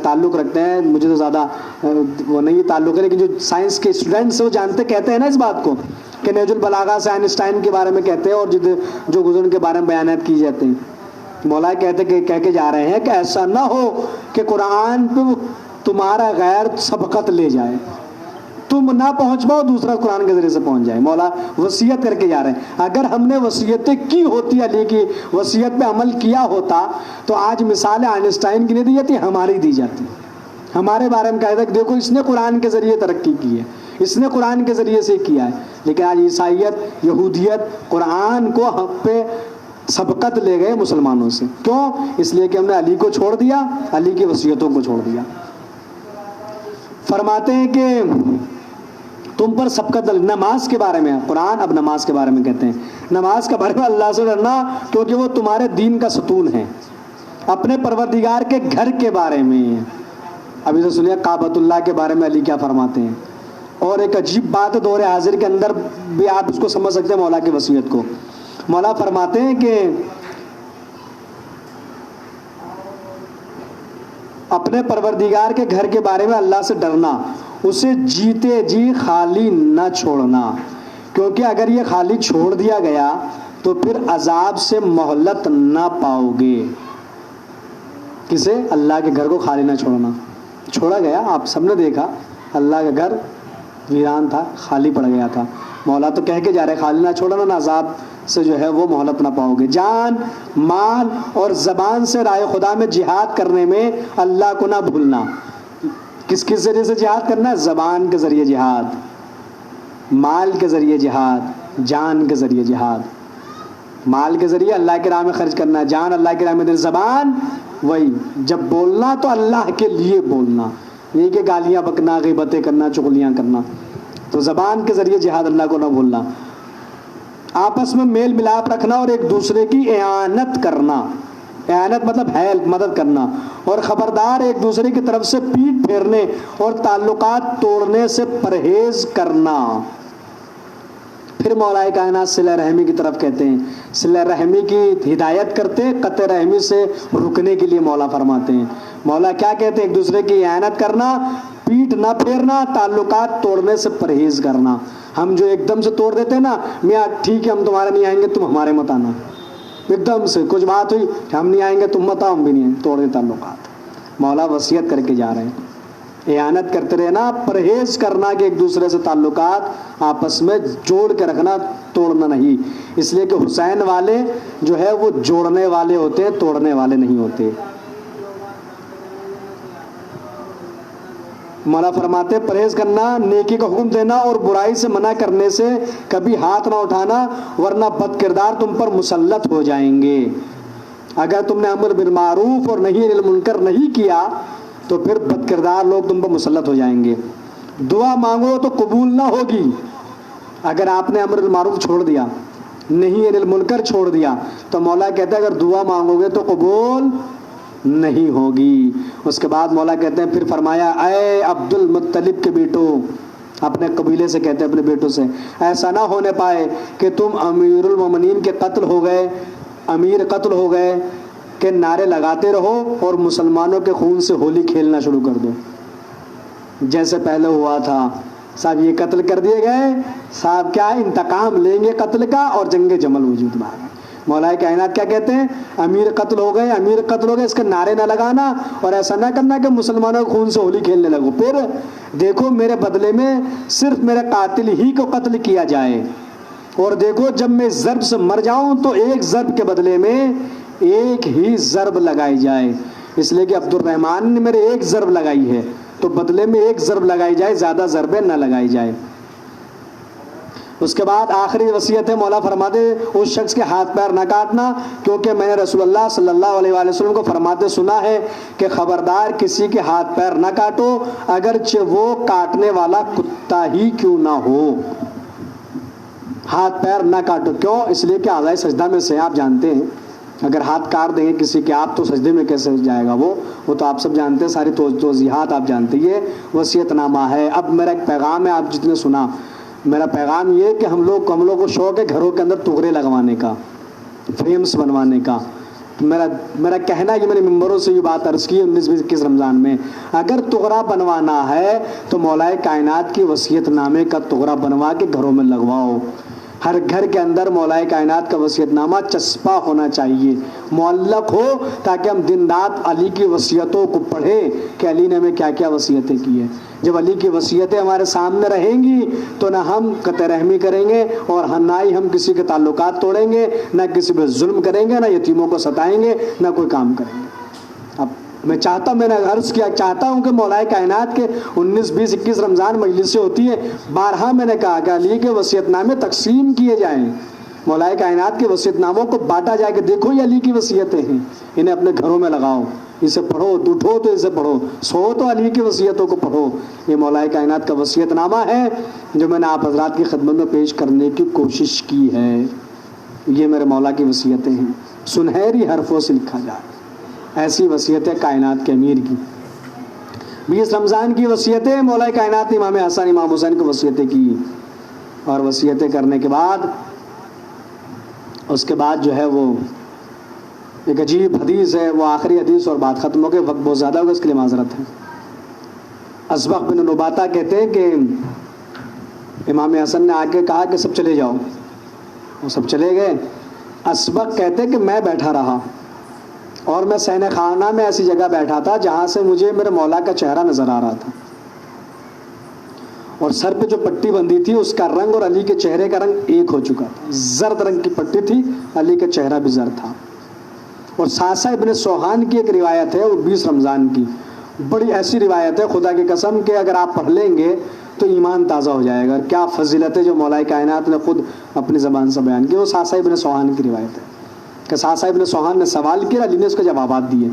تعلق رکھتے ہیں. مجھے تو زیادہ وہ نہیں تعلق ہے، لیکن جو سائنس کے اسٹوڈنٹس وہ جانتے کہتے ہیں نا اس بات کو کہ نہج البلاغہ سے آئنسٹائن کے بارے میں کہتے ہیں اور جو گزر کے بارے میں بیانات کی جاتے ہیں. مولا کہتے کہ کہہ کے جا رہے ہیں کہ ایسا نہ ہو کہ قرآن پہ تمہارا غیر سبقت لے جائے، تم نہ پہنچ پاؤ، دوسرا قرآن کے ذریعے سے پہنچ جائے. مولا وصیت کر کے جا رہے ہیں. اگر ہم نے وصیتیں کی ہوتی، علی کی وصیت پہ عمل کیا ہوتا تو آج مثال آئنسٹائن کی نہیں دی جاتی، ہماری دی جاتی. ہمارے بارے میں کہا تھا کہ دیکھو اس نے قرآن کے ذریعے ترقی کی ہے، اس نے قرآن کے ذریعے سے کیا ہے. لیکن آج عیسائیت، یہودیت قرآن کو ہم پہ سبقت لے گئے مسلمانوں سے. کیوں؟ اس لیے کہ ہم نے علی کو چھوڑ دیا، علی کی وصیتوں کو چھوڑ دیا. فرماتے ہیں کہ تم پر سبقت. نماز کے بارے میں قرآن اب نماز کے بارے میں کہتے ہیں، نماز کے بارے میں اللہ سے ڈرنا کیونکہ وہ تمہارے دین کا ستون ہے. اپنے پروردگار کے گھر کے بارے میں ابھی تو سنیے کعبۃ اللہ کے بارے میں علی کیا فرماتے ہیں. اور ایک عجیب بات ہے دور حاضر کے اندر بھی آپ اس کو سمجھ سکتے ہیں مولا کی وصیت کو. مولا فرماتے ہیں کہ اپنے پروردگار کے گھر کے بارے میں اللہ سے ڈرنا، اسے جیتے جی خالی نہ چھوڑنا، کیونکہ اگر یہ خالی چھوڑ دیا گیا تو پھر عذاب سے مہلت نہ پاؤ گے. کسے؟ اللہ کے گھر کو خالی نہ چھوڑنا. چھوڑا گیا، آپ سب نے دیکھا اللہ کا گھر ویران تھا، خالی پڑ گیا تھا. مولا تو کہہ کے جا رہے خالی نہ چھوڑنا، نہ عذاب سے جو ہے وہ مہلت نہ پاؤ گے. جان، مال اور زبان سے راہ خدا میں جہاد کرنے میں اللہ کو نہ بھولنا. کس کس ذریعے سے جہاد کرنا ہے؟ زبان کے ذریعے جہاد، مال کے ذریعے جہاد، جان کے ذریعے جہاد. مال کے ذریعے اللہ کی راہ میں خرچ کرنا ہے، جان اللہ کی راہ میں دینا، زبان وہی جب بولنا تو اللہ کے لیے بولنا، یہ کہ گالیاں بکنا، غیبتیں کرنا، چغلیاں کرنا. تو زبان کے ذریعے جہاد، اللہ کو نہ بھولنا. آپس میں میل ملاپ رکھنا اور ایک دوسرے کی اعانت کرنا. اعانت مطلب ہیلپ، مدد کرنا. اور خبردار ایک دوسرے کی طرف سے پیٹ پھیرنے اور تعلقات توڑنے سے پرہیز کرنا. پھر مولا کائنات صلہ رحمی کی طرف کہتے ہیں، صلہ رحمی کی ہدایت کرتے، قطع رحمی سے رکنے کے لیے مولا فرماتے ہیں. مولا کیا کہتے ہیں؟ ایک دوسرے کی اعانت کرنا، پیٹ نہ پھیرنا، تعلقات توڑنے سے پرہیز کرنا. ہم جو ایک دم سے توڑ دیتے ہیں نا، میاں ٹھیک ہے ہم تمہارے نہیں آئیں گے، تم ہمارے مت آنا. ایک دم سے کچھ بات ہوئی، ہم نہیں آئیں گے، تم مت آؤ، ہم بھی نہیں آئیں گے، توڑ دے تعلقات. مولا وصیت کر کے جا رہے ہیں، اعانت کرتے رہنا، پرہیز کرنا کہ ایک دوسرے سے تعلقات آپس میں جوڑ کے رکھنا، توڑنا نہیں. اس لیے کہ حسین والے جو ہے وہ جوڑنے والے ہوتے ہیں، توڑنے والے نہیں ہوتے. مولا فرماتے پرہیز کرنا، نیکی کا حکم دینا اور برائی سے منع کرنے سے کبھی ہاتھ نہ اٹھانا، ورنہ بد کردار تم پر مسلط ہو جائیں گے. اگر تم نے امر بالمعروف اور نہی عن المنکر نہیں کیا تو پھر بد کردار لوگ تم پر مسلط ہو جائیں گے. دعا مانگو تو قبول نہ ہوگی. اگر آپ نے امر بالمعروف چھوڑ دیا، نہی عن المنکر چھوڑ دیا، تو مولا کہتا ہے اگر دعا مانگو گے تو قبول نہیں ہوگی. اس کے بعد مولا کہتے ہیں، پھر فرمایا اے عبد المطلب کے بیٹو، اپنے قبیلے سے کہتے ہیں اپنے بیٹوں سے، ایسا نہ ہونے پائے کہ تم امیر المومنین کے قتل ہو گئے، امیر قتل ہو گئے کہ نعرے لگاتے رہو اور مسلمانوں کے خون سے ہولی کھیلنا شروع کر دو جیسے پہلے ہوا تھا. صاحب یہ قتل کر دیے گئے، صاحب کیا انتقام لیں گے قتل کا، اور جنگ جمل وجود میں آ گئی. مولا کائنات کیا کہتے ہیں؟ امیر قتل ہو گئے، امیر قتل ہو گئے، اس کے نعرے نہ لگانا اور ایسا نہ کرنا کہ مسلمانوں کے خون سے ہولی کھیلنے لگو. پھر دیکھو میرے بدلے میں صرف میرے قاتل ہی کو قتل کیا جائے، اور دیکھو جب میں اس ضرب سے مر جاؤں تو ایک ضرب کے بدلے میں ایک ہی ضرب لگائی جائے. اس لیے کہ عبد الرحمن نے میرے ایک ضرب لگائی ہے تو بدلے میں ایک ضرب لگائی جائے، زیادہ ضربیں نہ لگائی جائے. اس کے بعد آخری وصیت ہے، مولا فرماتے اس شخص کے ہاتھ پیر نہ کاٹنا، کیونکہ میں نے رسول اللہ صلی اللہ علیہ وآلہ وسلم کو فرماتے سنا ہے کہ خبردار کسی کے ہاتھ پیر نہ کاٹو، اگرچہ وہ کاٹنے والا کتا ہی کیوں نہ ہو. ہاتھ پیر نہ کاٹو. کیوں؟ اس لیے کہ اعضائے سجدہ میں سے آپ جانتے ہیں، اگر ہاتھ کاٹ دیں گے کسی کے آپ تو سجدے میں کیسے جائے گا وہ تو آپ سب جانتے ہیں، ساری توضیحات آپ جانتے ہیں. یہ وصیت نامہ ہے. اب میرا ایک پیغام ہے، آپ جتنے سنا، میرا پیغام یہ کہ ہم لوگ کو شوق ہے گھروں کے اندر تغرے لگوانے کا، فریمز بنوانے کا. میرا کہنا ہے کہ میں نے ممبروں سے یہ بات عرض کی 19-20-21 رمضان میں، اگر تغرا بنوانا ہے تو مولا کائنات کی وصیت نامے کا تغرا بنوا کے گھروں میں لگواؤ. ہر گھر کے اندر مولا کائنات کا وصیت نامہ چسپا ہونا چاہیے، معلق ہو، تاکہ ہم دن رات علی کی وصیتوں کو پڑھیں کہ علی نے ہمیں کیا کیا وصیتیں کی ہیں. جب علی کی وصیتیں ہمارے سامنے رہیں گی تو نہ ہم قطع رحمی کریں گے اور نہ ہی ہم کسی کے تعلقات توڑیں گے، نہ کسی پہ ظلم کریں گے، نہ یتیموں کو ستائیں گے، نہ کوئی کام کریں گے. اب میں نے عرض کیا چاہتا ہوں کہ مولا کائنات کے 19-20-21 رمضان مجلسیں ہوتی ہیں، بارہا میں نے کہا کہ علی کے وصیت نامے تقسیم کیے جائیں، مولا کائنات کے وصیت ناموں کو بانٹا جائے کہ دیکھو یہ علی کی وصیتیں ہیں، انہیں اپنے گھروں میں لگاؤ، اسے پڑھو، اٹھو تو اسے پڑھو، سو تو علی کی وصیتوں کو پڑھو. یہ مولا کائنات کا وصیت نامہ ہے جو میں نے آپ حضرات کی خدمت میں پیش کرنے کی کوشش کی ہے. یہ میرے مولا کی وصیتیں ہیں، سنہری حرفوں سے لکھا جائے. ایسی وصیتیں کائنات کے امیر کی. 20 رمضان کی وصیتیں مولا کائنات نے امام حسن امام حسین کو وصیتیں کی، اور وصیتیں کرنے کے بعد اس کے بعد جو ہے وہ ایک عجیب حدیث ہے، وہ آخری حدیث اور بات ختم ہو گئی، وقت بہت زیادہ ہوگا اس کے لیے معذرت ہے. اسبق بن نباتہ کہتے ہیں کہ امام حسن نے آ کے کہا کہ سب چلے جاؤ، وہ سب چلے گئے. اسبق کہتے ہیں کہ میں بیٹھا رہا اور میں سین خانہ میں ایسی جگہ بیٹھا تھا جہاں سے مجھے میرے مولا کا چہرہ نظر آ رہا تھا، اور سر پہ جو پٹی بندھی تھی اس کا رنگ اور علی کے چہرے کا رنگ ایک ہو چکا تھا، زرد رنگ کی پٹی تھی، علی کا چہرہ بھی زرد تھا۔ اور ساسا ابن سوحان کی ایک روایت ہے، وہ 20 رمضان کی، بڑی ایسی روایت ہے خدا کی قسم کہ اگر آپ پڑھ لیں گے تو ایمان تازہ ہو جائے گا۔ کیا فضیلت ہے جو مولا کائنات نے خود اپنی زبان سے بیان کی۔ وہ ساسا ابن سوحان کی روایت ہے کہ ساسا ابن سوحان نے سوال کیا، علی نے اس کے جوابات دیے۔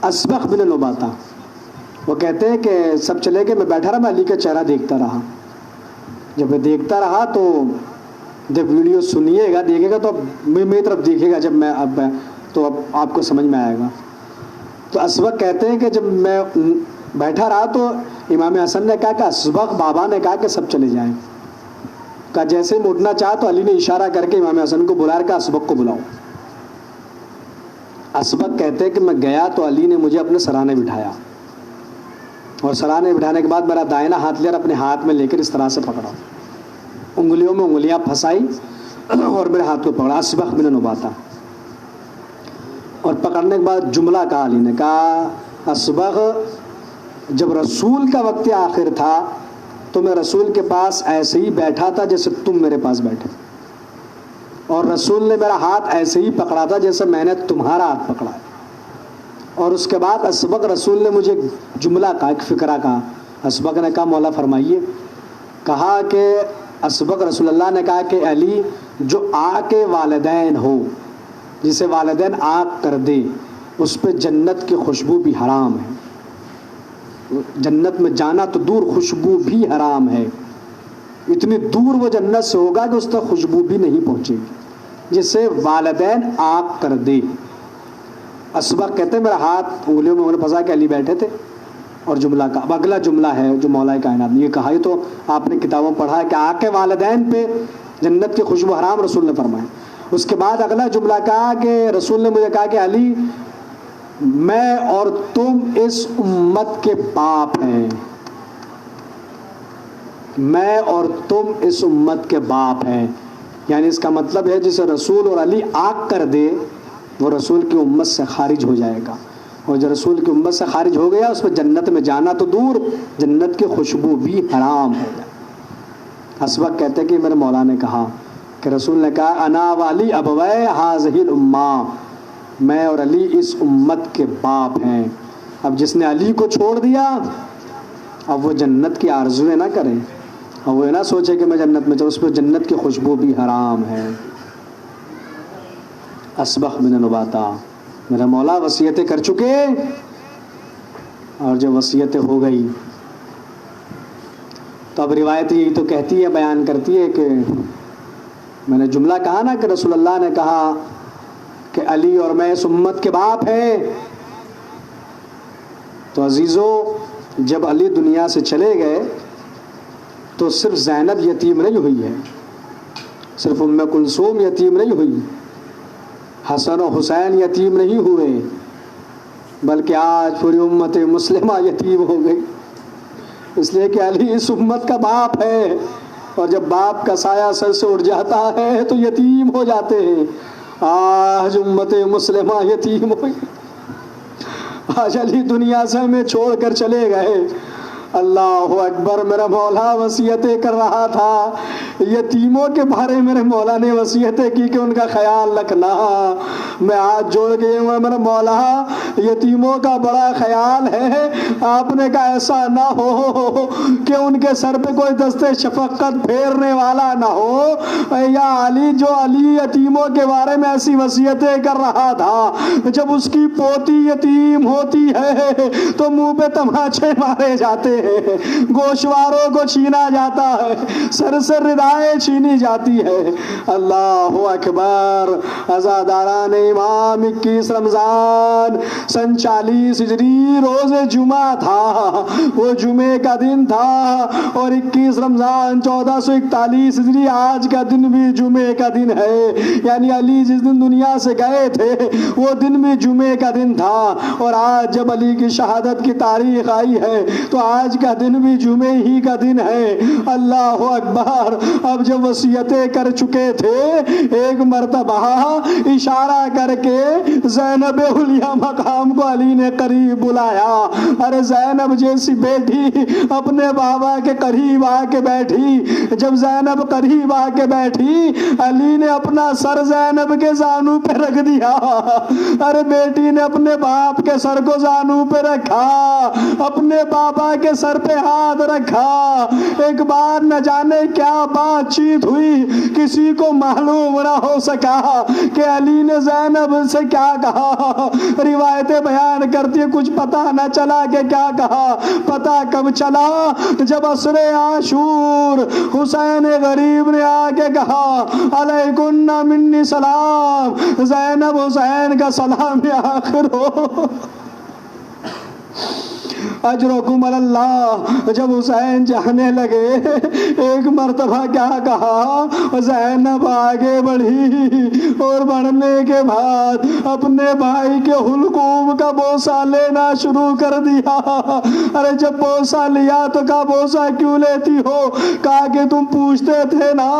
اسبغ بن نباتہ وہ کہتے ہیں کہ سب چلے گئے، میں بیٹھا رہا، میں علی کا چہرہ دیکھتا رہا۔ جب میں دیکھتا رہا تو جب ویڈیو سنیے گا دیکھے گا تو میری طرف دیکھے گا، جب میں اب آپ کو سمجھ میں آئے گا۔ تو اسبغ کہتے ہیں کہ جب میں بیٹھا رہا تو امام حسن نے کہا کہ اسبغ بابا نے کہا کہ سب چلے جائیں۔ کہا جیسے ہی اٹھنا چاہا تو علی نے اشارہ کر کے امام حسن کو بلایا کہ اسبغ کو بلاؤ۔ اسبغ کہتے ہیں کہ میں گیا تو علی نے مجھے اپنے سرانے بٹھایا، اور سرانے بٹھانے کے بعد میرا دائنا ہاتھ لیا اور اپنے ہاتھ میں لے کر اس طرح سے پکڑا، انگلیوں میں انگلیاں پھنسائی اور میرے ہاتھ کو پکڑا، اسبغ بن نباتہ۔ اور پکڑنے کے بعد جملہ کہا، علی نے کہا اسبغ جب رسول کا وقت آخر تھا تو میں رسول کے پاس ایسے ہی بیٹھا تھا جیسے تم میرے پاس بیٹھے، اور رسول نے میرا ہاتھ ایسے ہی پکڑا تھا جیسے میں نے تمہارا ہاتھ پکڑا ہے۔ اور اس کے بعد اسبغ رسول نے مجھے جملہ کہا، ایک فقرہ کہا۔ اسبغ نے کہا مولا فرمائیے۔ کہا کہ اسبغ رسول اللہ نے کہا کہ علی جو آنکھ والدین ہو، جسے والدین آنکھ کر دے، اس پہ جنت کی خوشبو بھی حرام ہے۔ جنت میں جانا تو دور، خوشبو بھی حرام ہے۔ اتنی دور وہ جنت سے ہوگا کہ اس تک خوشبو بھی نہیں پہنچے گی، جسے والدین آنکھ کر دے۔ اسبغ کہتے ہیں میرا ہاتھ انگلیوں میں پھنسا کے علی بیٹھے تھے، اور جملہ کا اب اگلا جملہ ہے جو مولا کائنات نے یہ کہا، یہ تو آپ نے کتابوں پڑھا ہے کہ آنکھ والدین پہ جنت کی خوشبو حرام، رسول نے فرمایا۔ اس کے بعد اگلا جملہ کہا کہ رسول نے مجھے کہا کہ علی میں اور تم اس امت کے باپ ہیں، میں اور تم اس امت کے باپ ہیں۔ یعنی اس کا مطلب ہے جسے رسول اور علی آنکھ کر دے وہ رسول کی امت سے خارج ہو جائے گا، اور جو رسول کی امت سے خارج ہو گیا اس پہ جنت میں جانا تو دور، جنت کی خوشبو بھی حرام ہو جائے۔ اسبغ کہتے ہیں کہ میرے مولا نے کہا کہ رسول نے کہا انا والی ابوے ہذہ الامہ، میں اور علی اس امت کے باپ ہیں۔ اب جس نے علی کو چھوڑ دیا اب وہ جنت کی آرزویں نہ کرے، اور وہ نہ سوچے کہ میں جنت میں جاؤں، اس پہ جنت کی خوشبو بھی حرام ہے۔ اسبغ بن نباتہ میرا مولا وصیتیں کر چکے، اور جو وصیتیں ہو گئی تو اب روایت یہی تو کہتی ہے، بیان کرتی ہے کہ میں نے جملہ کہا نا کہ رسول اللہ نے کہا کہ علی اور میں اس امت کے باپ ہیں، تو عزیزو جب علی دنیا سے چلے گئے تو صرف زینب یتیم نہیں ہوئی ہے، صرف ام کلثوم یتیم نہیں ہوئی، حسن و حسین یتیم نہیں ہوئے، بلکہ آج پوری امت مسلمہ یتیم ہو گئی، اس لیے کہ علی اس امت کا باپ ہے، اور جب باپ کا سایہ سر سے اٹھ جاتا ہے تو یتیم ہو جاتے ہیں۔ آج امت مسلمہ یتیم ہوئی، آج علی دنیا سے ہمیں چھوڑ کر چلے گئے۔ اللہ اکبر، میرا مولا وصیتیں کر رہا تھا، یتیموں کے بارے میرے مولا نے وصیتیں کی کہ ان کا خیال رکھنا۔ میں ہاتھ جوڑ کے میرا مولا یتیموں کا بڑا خیال ہے، آپ نے کہا ایسا نہ ہو کہ ان کے سر پہ کوئی دستے شفقت پھیرنے والا نہ ہو۔ یا علی، جو علی یتیموں کے بارے میں ایسی وصیتیں کر رہا تھا، جب اس کی پوتی یتیم ہوتی ہے تو منہ پہ تماچے مارے جاتے ہیں، گوشواروں کو چھینا جاتا ہے، سر سے ردائیں چھینی جاتی ہے۔ اللہ اکبر۔ عزاداران امام 21 رمضان سن 40 ہجری روز جمعہ تھا، وہ جمعے کا دن تھا، اور 21 رمضان 1441 ہجری آج کا دن بھی جمعے کا دن ہے۔ یعنی علی جس دن دنیا سے گئے تھے وہ دن بھی جمعے کا دن تھا، اور آج جب علی کی شہادت کی تاریخ آئی ہے تو آج کا دن بھی جمعے ہی کا دن ہے۔ اللہ اکبر۔ اب جب وصیتیں کر چکے تھے، ایک مرتبہ اشارہ کر کے زینب علیہ مقام کو علی نے قریب بلایا۔ ارے زینب جیسی بیٹی اپنے بابا کے قریب آ کے بیٹھی۔ جب زینب قریب آ کے بیٹھی، علی نے اپنا سر زینب کے زانو پہ رکھ دیا۔ ارے بیٹی نے اپنے باپ کے سر کو زانو پہ رکھا، اپنے بابا کے سر پہ ہاتھ رکھا۔ ایک بار نہ جانے کیا بات چیت ہوئی، کسی کو معلوم نہ ہو سکا کہ علی نے زینب سے کیا کہا۔ روایتیں بیان کرتی ہیں کچھ پتہ نہ چلا کہ کیا کہا۔ پتہ کب چلا؟ جب عصر عاشور حسین غریب نے آ کے کہا علیکن منی سلام، زینب حسین کا سلام آخر ہو، اجرکم اللہ۔ جب حسین جانے لگے، ایک مرتبہ کیا کہا، زینب آگے بڑھی اور بڑھنے کے بعد اپنے بھائی کے حلقوم کا بوسہ لینا شروع کر دیا۔ ارے جب بوسہ لیا تو کہا بوسہ کیوں لیتی ہو؟ کہا کہ تم پوچھتے تھے نا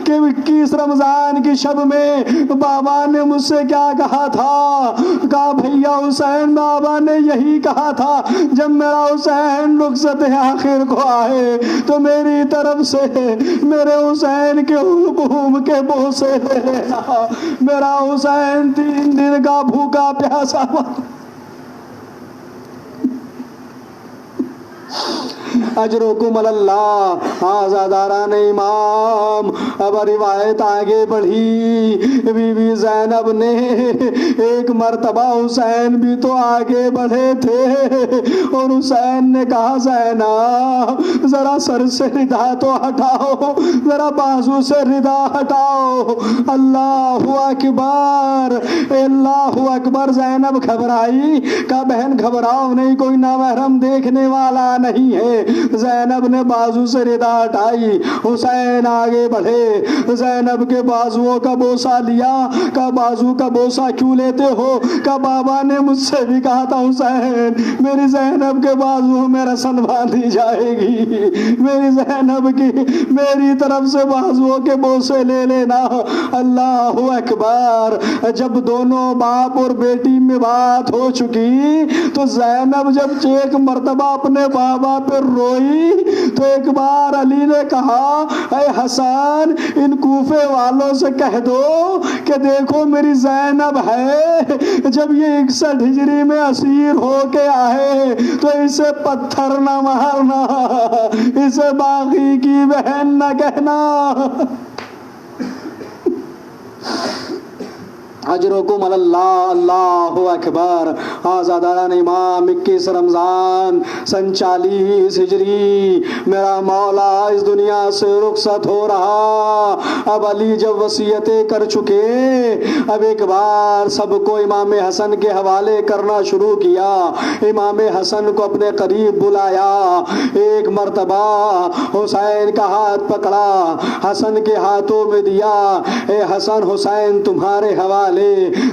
کہ 21 رمضان کی شب میں بابا نے مجھ سے کیا کہا تھا۔ کہا بھیا حسین بابا نے یہی کہا تھا جب میرا حسین رخصت آخر کو آئے تو میری طرف سے میرے حسین کے حلقوم کے بوسے لے لینا۔ میرا حسین 3 دن کا بھوکا پیاسا اجرکم اللہ۔ آزاداران امام۔ اب روایت آگے بڑھی، بی بی زینب نے ایک مرتبہ حسین بھی تو آگے بڑھے تھے اور حسین نے کہا زینب ذرا سر سے ردا تو ہٹاؤ، ذرا بازو سے ردا ہٹاؤ۔ اللہ اکبر، اللہ اکبر۔ زینب گھبرائی، کہا بہن گھبراؤ نہیں، کوئی نامحرم دیکھنے والا نہیں ہے۔ زینب نے بازو سے ردا ہٹائی، حسین آگے بڑھے، زینب کے بازوؤں کا بوسہ لیا۔ کہا بازو کا بوسہ کیوں لیتے ہو؟ کہا بابا نے مجھ سے بھی کہا تھا حسین میری زینب کے بازو میں رسن باندھی جائے گی، میری زینب کی میری طرف سے بازوؤں کے بوسے لے لینا۔ اللہ اکبر۔ جب دونوں باپ اور بیٹی میں بات ہو چکی تو زینب جب ایک مرتبہ اپنے بابا پہ روئی تو ایک بار علی نے کہا اے حسن ان کوفے والوں سے کہہ دو کہ دیکھو میری زینب ہے، جب یہ 61 ہجری میں اسیر ہو کے آئے تو اسے پتھر نہ مارنا، اسے باغی کی بہن نہ کہنا۔ اجرکم اللہ۔ اللہ اکبر۔ آزاداران امام 21 رمضان سن 40 ہجری میرا مولا اس دنیا سے رخصت ہو رہا۔ اب علی جب وصیتیں کر چکے، اب ایک بار سب کو امام حسن کے حوالے کرنا شروع کیا۔ امام حسن کو اپنے قریب بلایا، ایک مرتبہ حسین کا ہاتھ پکڑا، حسن کے ہاتھوں میں دیا، اے حسن حسین تمہارے حوالے،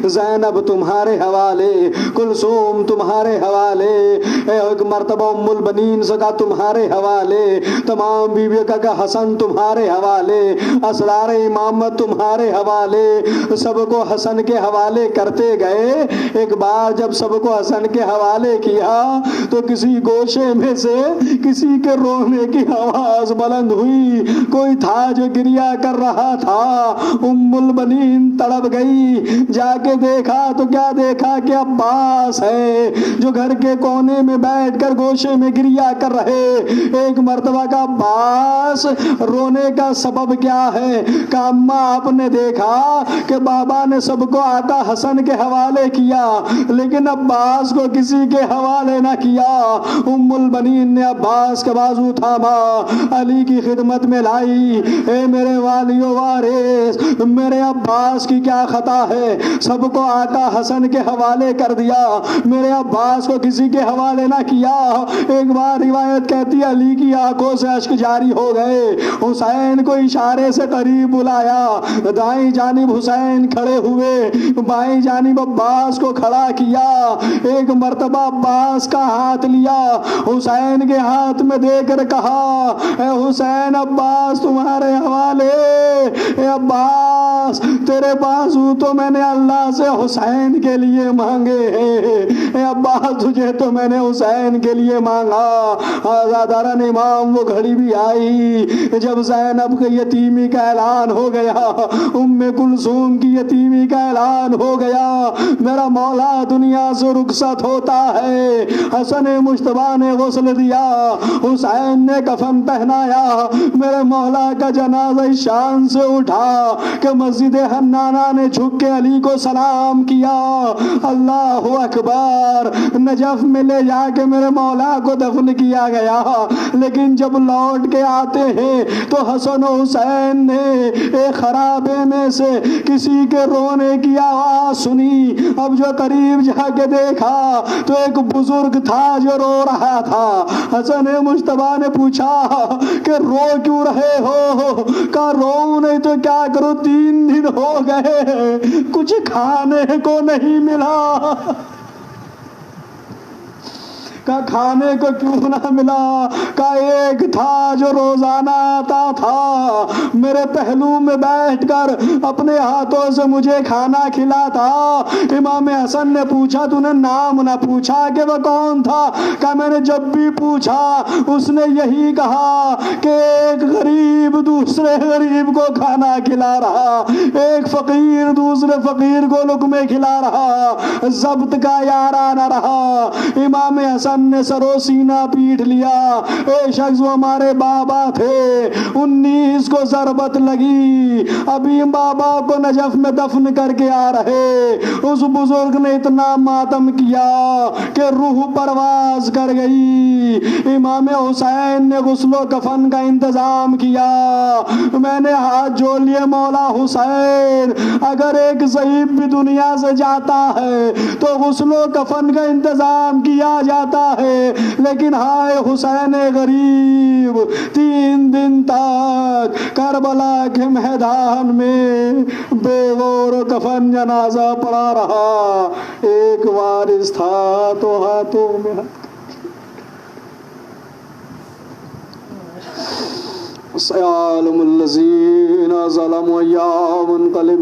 زینب تمہارے حوالے، کلثوم تمہارے حوالے، ایک مرتبہ ام البنین سے کہا تمہارے حوالے، تمام بیویوں کا کہا حسن تمہارے حوالے، اسرار امامت تمہارے حوالے، سب کو حسن کے حوالے کرتے گئے۔ ایک بار جب سب کو حسن کے حوالے کیا تو کسی گوشے میں سے کسی کے رونے کی آواز بلند ہوئی، کوئی تھا جو گریا کر رہا تھا۔ ام البنین تڑپ گئی، جا کے دیکھا تو کیا دیکھا کہ عباس ہے جو گھر کے کونے میں بیٹھ کر گوشے میں گریا کر رہے۔ ایک مرتبہ کا عباس رونے کا سبب کیا ہے؟ کہ اماں آپ نے دیکھا کہ بابا نے سب کو آقا حسن کے حوالے کیا لیکن عباس کو کسی کے حوالے نہ کیا۔ ام البنین نے عباس کا بازو تھاما، علی کی خدمت میں لائی، اے میرے والی و وارث، میرے عباس کی کیا خطا ہے؟ ہے سب کو آقا حسن کے حوالے کر دیا، میرے عباس کو کسی کے حوالے نہ کیا۔ ایک بار روایت کہتی ہے علی کی آنکھوں سے اشک جاری ہو گئے، حسین کو اشارے سے قریب بلایا، دائیں جانب حسین کھڑے ہوئے، بائیں جانب عباس کو کھڑا کیا، ایک مرتبہ عباس کا ہاتھ لیا، حسین کے ہاتھ میں دے کر کہا اے حسین عباس تمہارے حوالے، اے عباس تیرے بازو تو میں نے اللہ سے حسین کے لیے مانگے ہیں، اے عباس تجھے تو میں نے حسین کے لیے مانگا۔ آزادارن امام وہ گھڑی بھی آئی جب زینب کی یتیمی کا اعلان ہو گیا، ام کلثوم کی یتیمی کا اعلان ہو گیا، میرا مولا دنیا سے رخصت ہوتا ہے، حسن مجتبیٰ نے غسل دیا، حسین نے کفن پہنایا، میرے مولا کا جنازہ شان سے اٹھا کہ مسجد حنانہ نے جھک کے علی کو سلام کیا، اللہ اکبر، نجف میں لے جا کے میرے مولا کو دفن کیا گیا، لیکن جب لوٹ کے آتے ہیں تو حسن و حسین نے ایک خرابے میں سے کسی کے رونے کی آواز سنی، اب جو قریب جا کے دیکھا تو ایک بزرگ تھا جو رو رہا تھا، حسن مجتبیٰ نے پوچھا کہ رو کیوں رہے ہو؟ کہا رو نہیں تو کیا کروں، 3 دن ہو گئے کچھ کھانے کو نہیں ملا۔ کہا کھانے کو کیوں نہ ملا؟ کہا ایک تھا جو روزانہ آتا تھا میرے پہلو میں بیٹھ کر اپنے ہاتھوں سے مجھے کھانا کھلاتا۔ امام حسن نے پوچھا تو نے نام نہ پوچھا کہ وہ کون تھا؟ کہا میں نے جب بھی پوچھا اس نے یہی کہا کہ ایک غریب دوسرے غریب کو کھانا کھلا رہا، ایک فقیر دوسرے فقیر کو لقمے کھلا رہا، ضبط کا یارانہ رہا۔ امام حسن نے سرو سینہ پیٹ لیا، اے شخص وہ ہمارے بابا تھے، 19 کو ضربت لگی، ابھی بابا کو نجف میں دفن کر کے آ رہے، اس بزرگ نے اتنا ماتم کیا کہ روح پرواز کر گئی۔ امام حسین نے غسل و کفن کا انتظام کیا، میں نے ہاتھ جوڑ لیے مولا حسین اگر ایک ضعیف بھی دنیا سے جاتا ہے تو غسل و کفن کا انتظام کیا جاتا ہے، لیکن ہائے حسین غریب 3 دن تک کربلا کے میدان میں بے غور و کفن جنازہ پڑا رہا، ایک وارث تھا تو ہاتھوں میں سيعلم الذين ظلموا أيام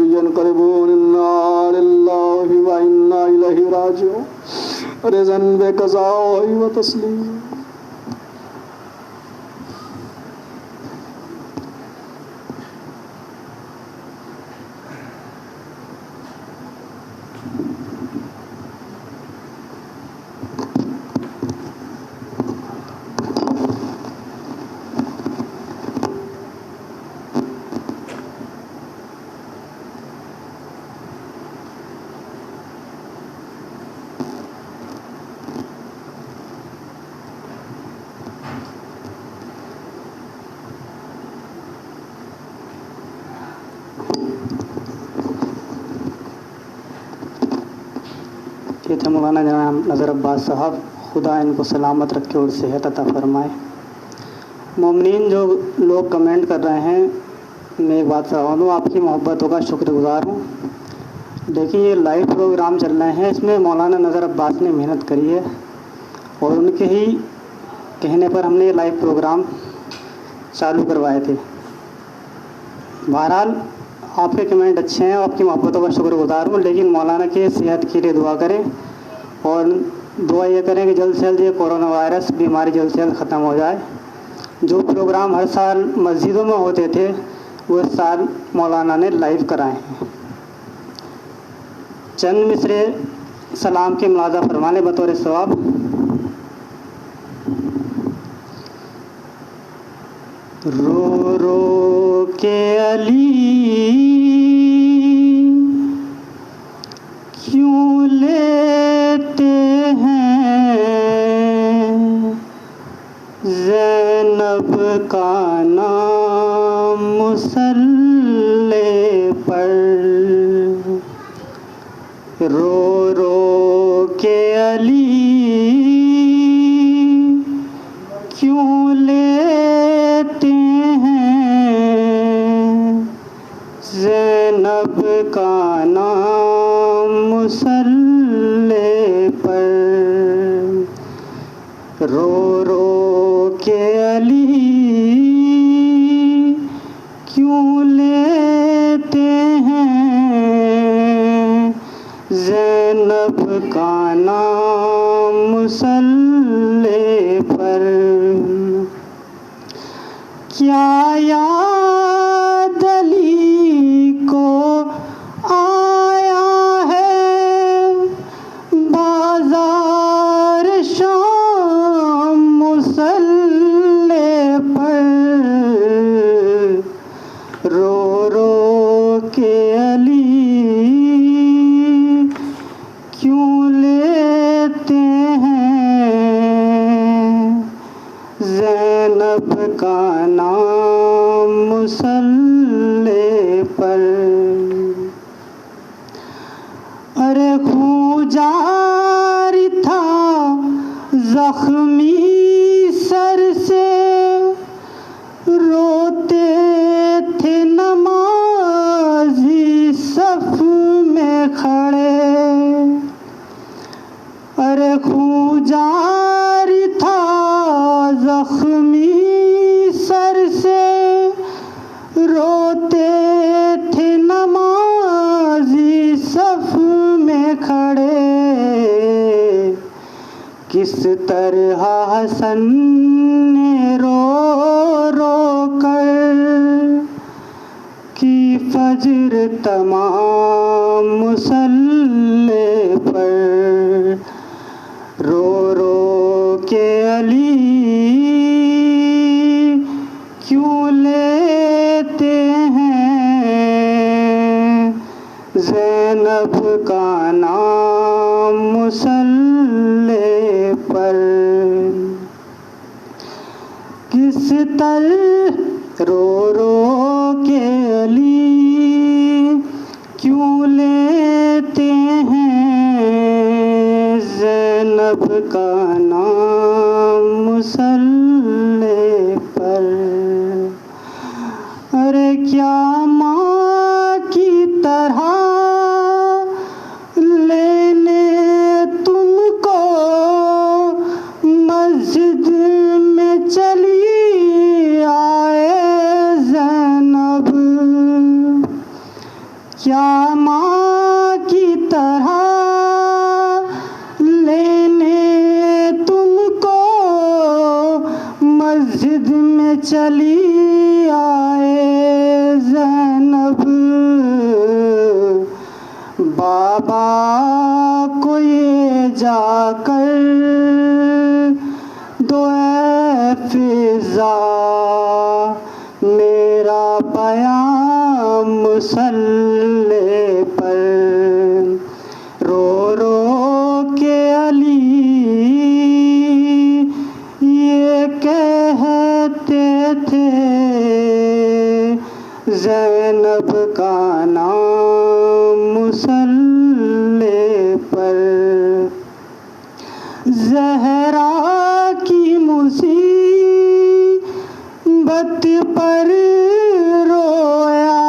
ينقلبون إنا لله وإنا إليه راجعون رضا بقضاء وتسليم۔ یہ تھے مولانا جناب نظر عباس صاحب، خدا ان کو سلامت رکھے اور صحت عطا فرمائے۔ مومنین جو لوگ کمنٹ کر رہے ہیں، میں ایک بات فرما دوں، آپ کی محبتوں کا شکر گزار ہوں۔ دیکھیے یہ لائیو پروگرام چل رہے ہیں، اس میں مولانا نظر عباس نے محنت کری ہے اور ان کے ہی کہنے پر ہم نے یہ لائیو پروگرام چالو کروائے تھے۔ بہرحال آپ کے کمنٹ اچھے ہیں، آپ کی محبتوں کا شکر گزار ہوں، لیکن مولانا کی صحت کے لیے دعا کریں اور دعا یہ کریں کہ جلد سے جلد یہ کورونا وائرس بیماری جلد سے جلد ختم ہو جائے۔ جو پروگرام ہر سال مسجدوں میں ہوتے تھے وہ اس سال مولانا نے لائیو کرائے ہیں۔ چند مصرے سلام کی ملاحظہ فرمانے بطور ثواب۔ رو رو کے علی کیوں لیتے ہیں زینب کا نام مصلی پر، رو رو کے علی کیوں لیتے ہیں زینب کا نام مصلی پر، رو رو کے علی کیوں لیتے ہیں زینب کا نام مصلی پر، کیا یاد علی کو آیا ہے بازار شام مصلی پر، رو رو کے علی کیوں لیتے ہیں زینب کا نام مصلی پر، ارے خون جاری تھا زخمی سر سے روتے تھے نمازی صف میں کھڑے، ارے خون جاری تھا زخمی سر سے روتے تھے نمازی صف میں کھڑے، کس طرح حسن نے رو رو کر کی فجر تمام مصلی پر، رو رو کے علی کیوں لیتے ہیں زینب کا نام مصلی پر، کس طرح رو رو کے علی کیوں لیتے ہیں زینب کا نام مصلی پر، ارے کیا ماں کی طرح لینے تم کو مسجد میں چلی آئے زینب، کیا ماں کی طرح لینے تم کو مسجد میں چلی آئے زینب، بابا کو یہ جا کر دو اے فضا میرا پیام مصلی پر، رو رو کے علی یہ کہتے تھے زینب کا نام مصلی پر، زہرا کی مصیبت پر رویا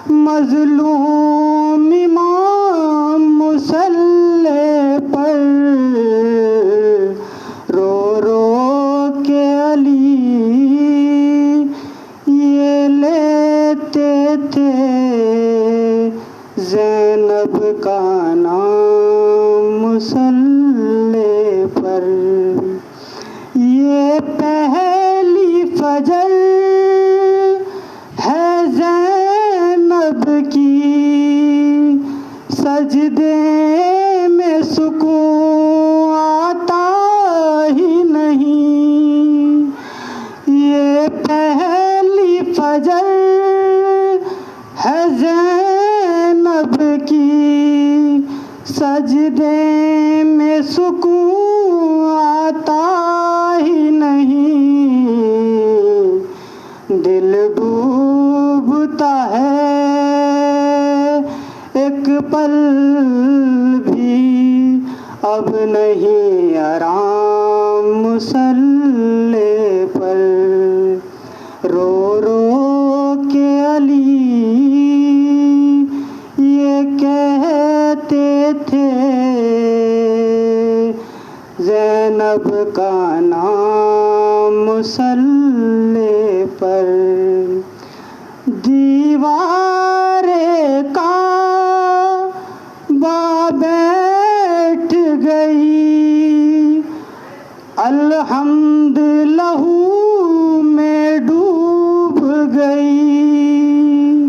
مظلوم امام مصلی پر، رو رو کے علی یہ لیتے تھے زینب کا نام مصلی پر، یہ پہلی فجر ہے زینب کی سجدے میں سکون آتا ہی نہیں، یہ پہلی فجر ہے زینب کی سجدے میں سکون آتا ہی نہیں، دل ڈوبتا ہے ایک پل مسلے پر دیوار کعبہ بیٹھ گئی، الحمد لہو میں ڈوب گئی،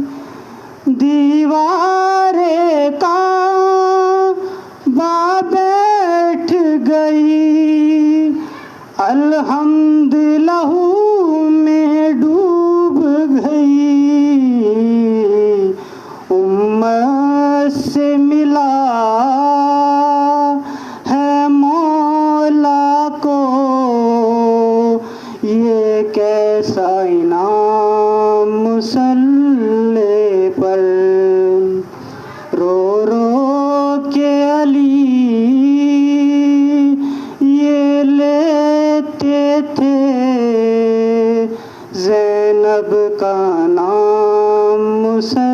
دیوار کعبہ بیٹھ گئی، الحمد لہو میں ڈوب گئی، امت سے ملا ہے مولا کو یہ کیسا انعام مسلے پر، رو رو کے علی یہ لیتے تھے زینب کا نام مسلے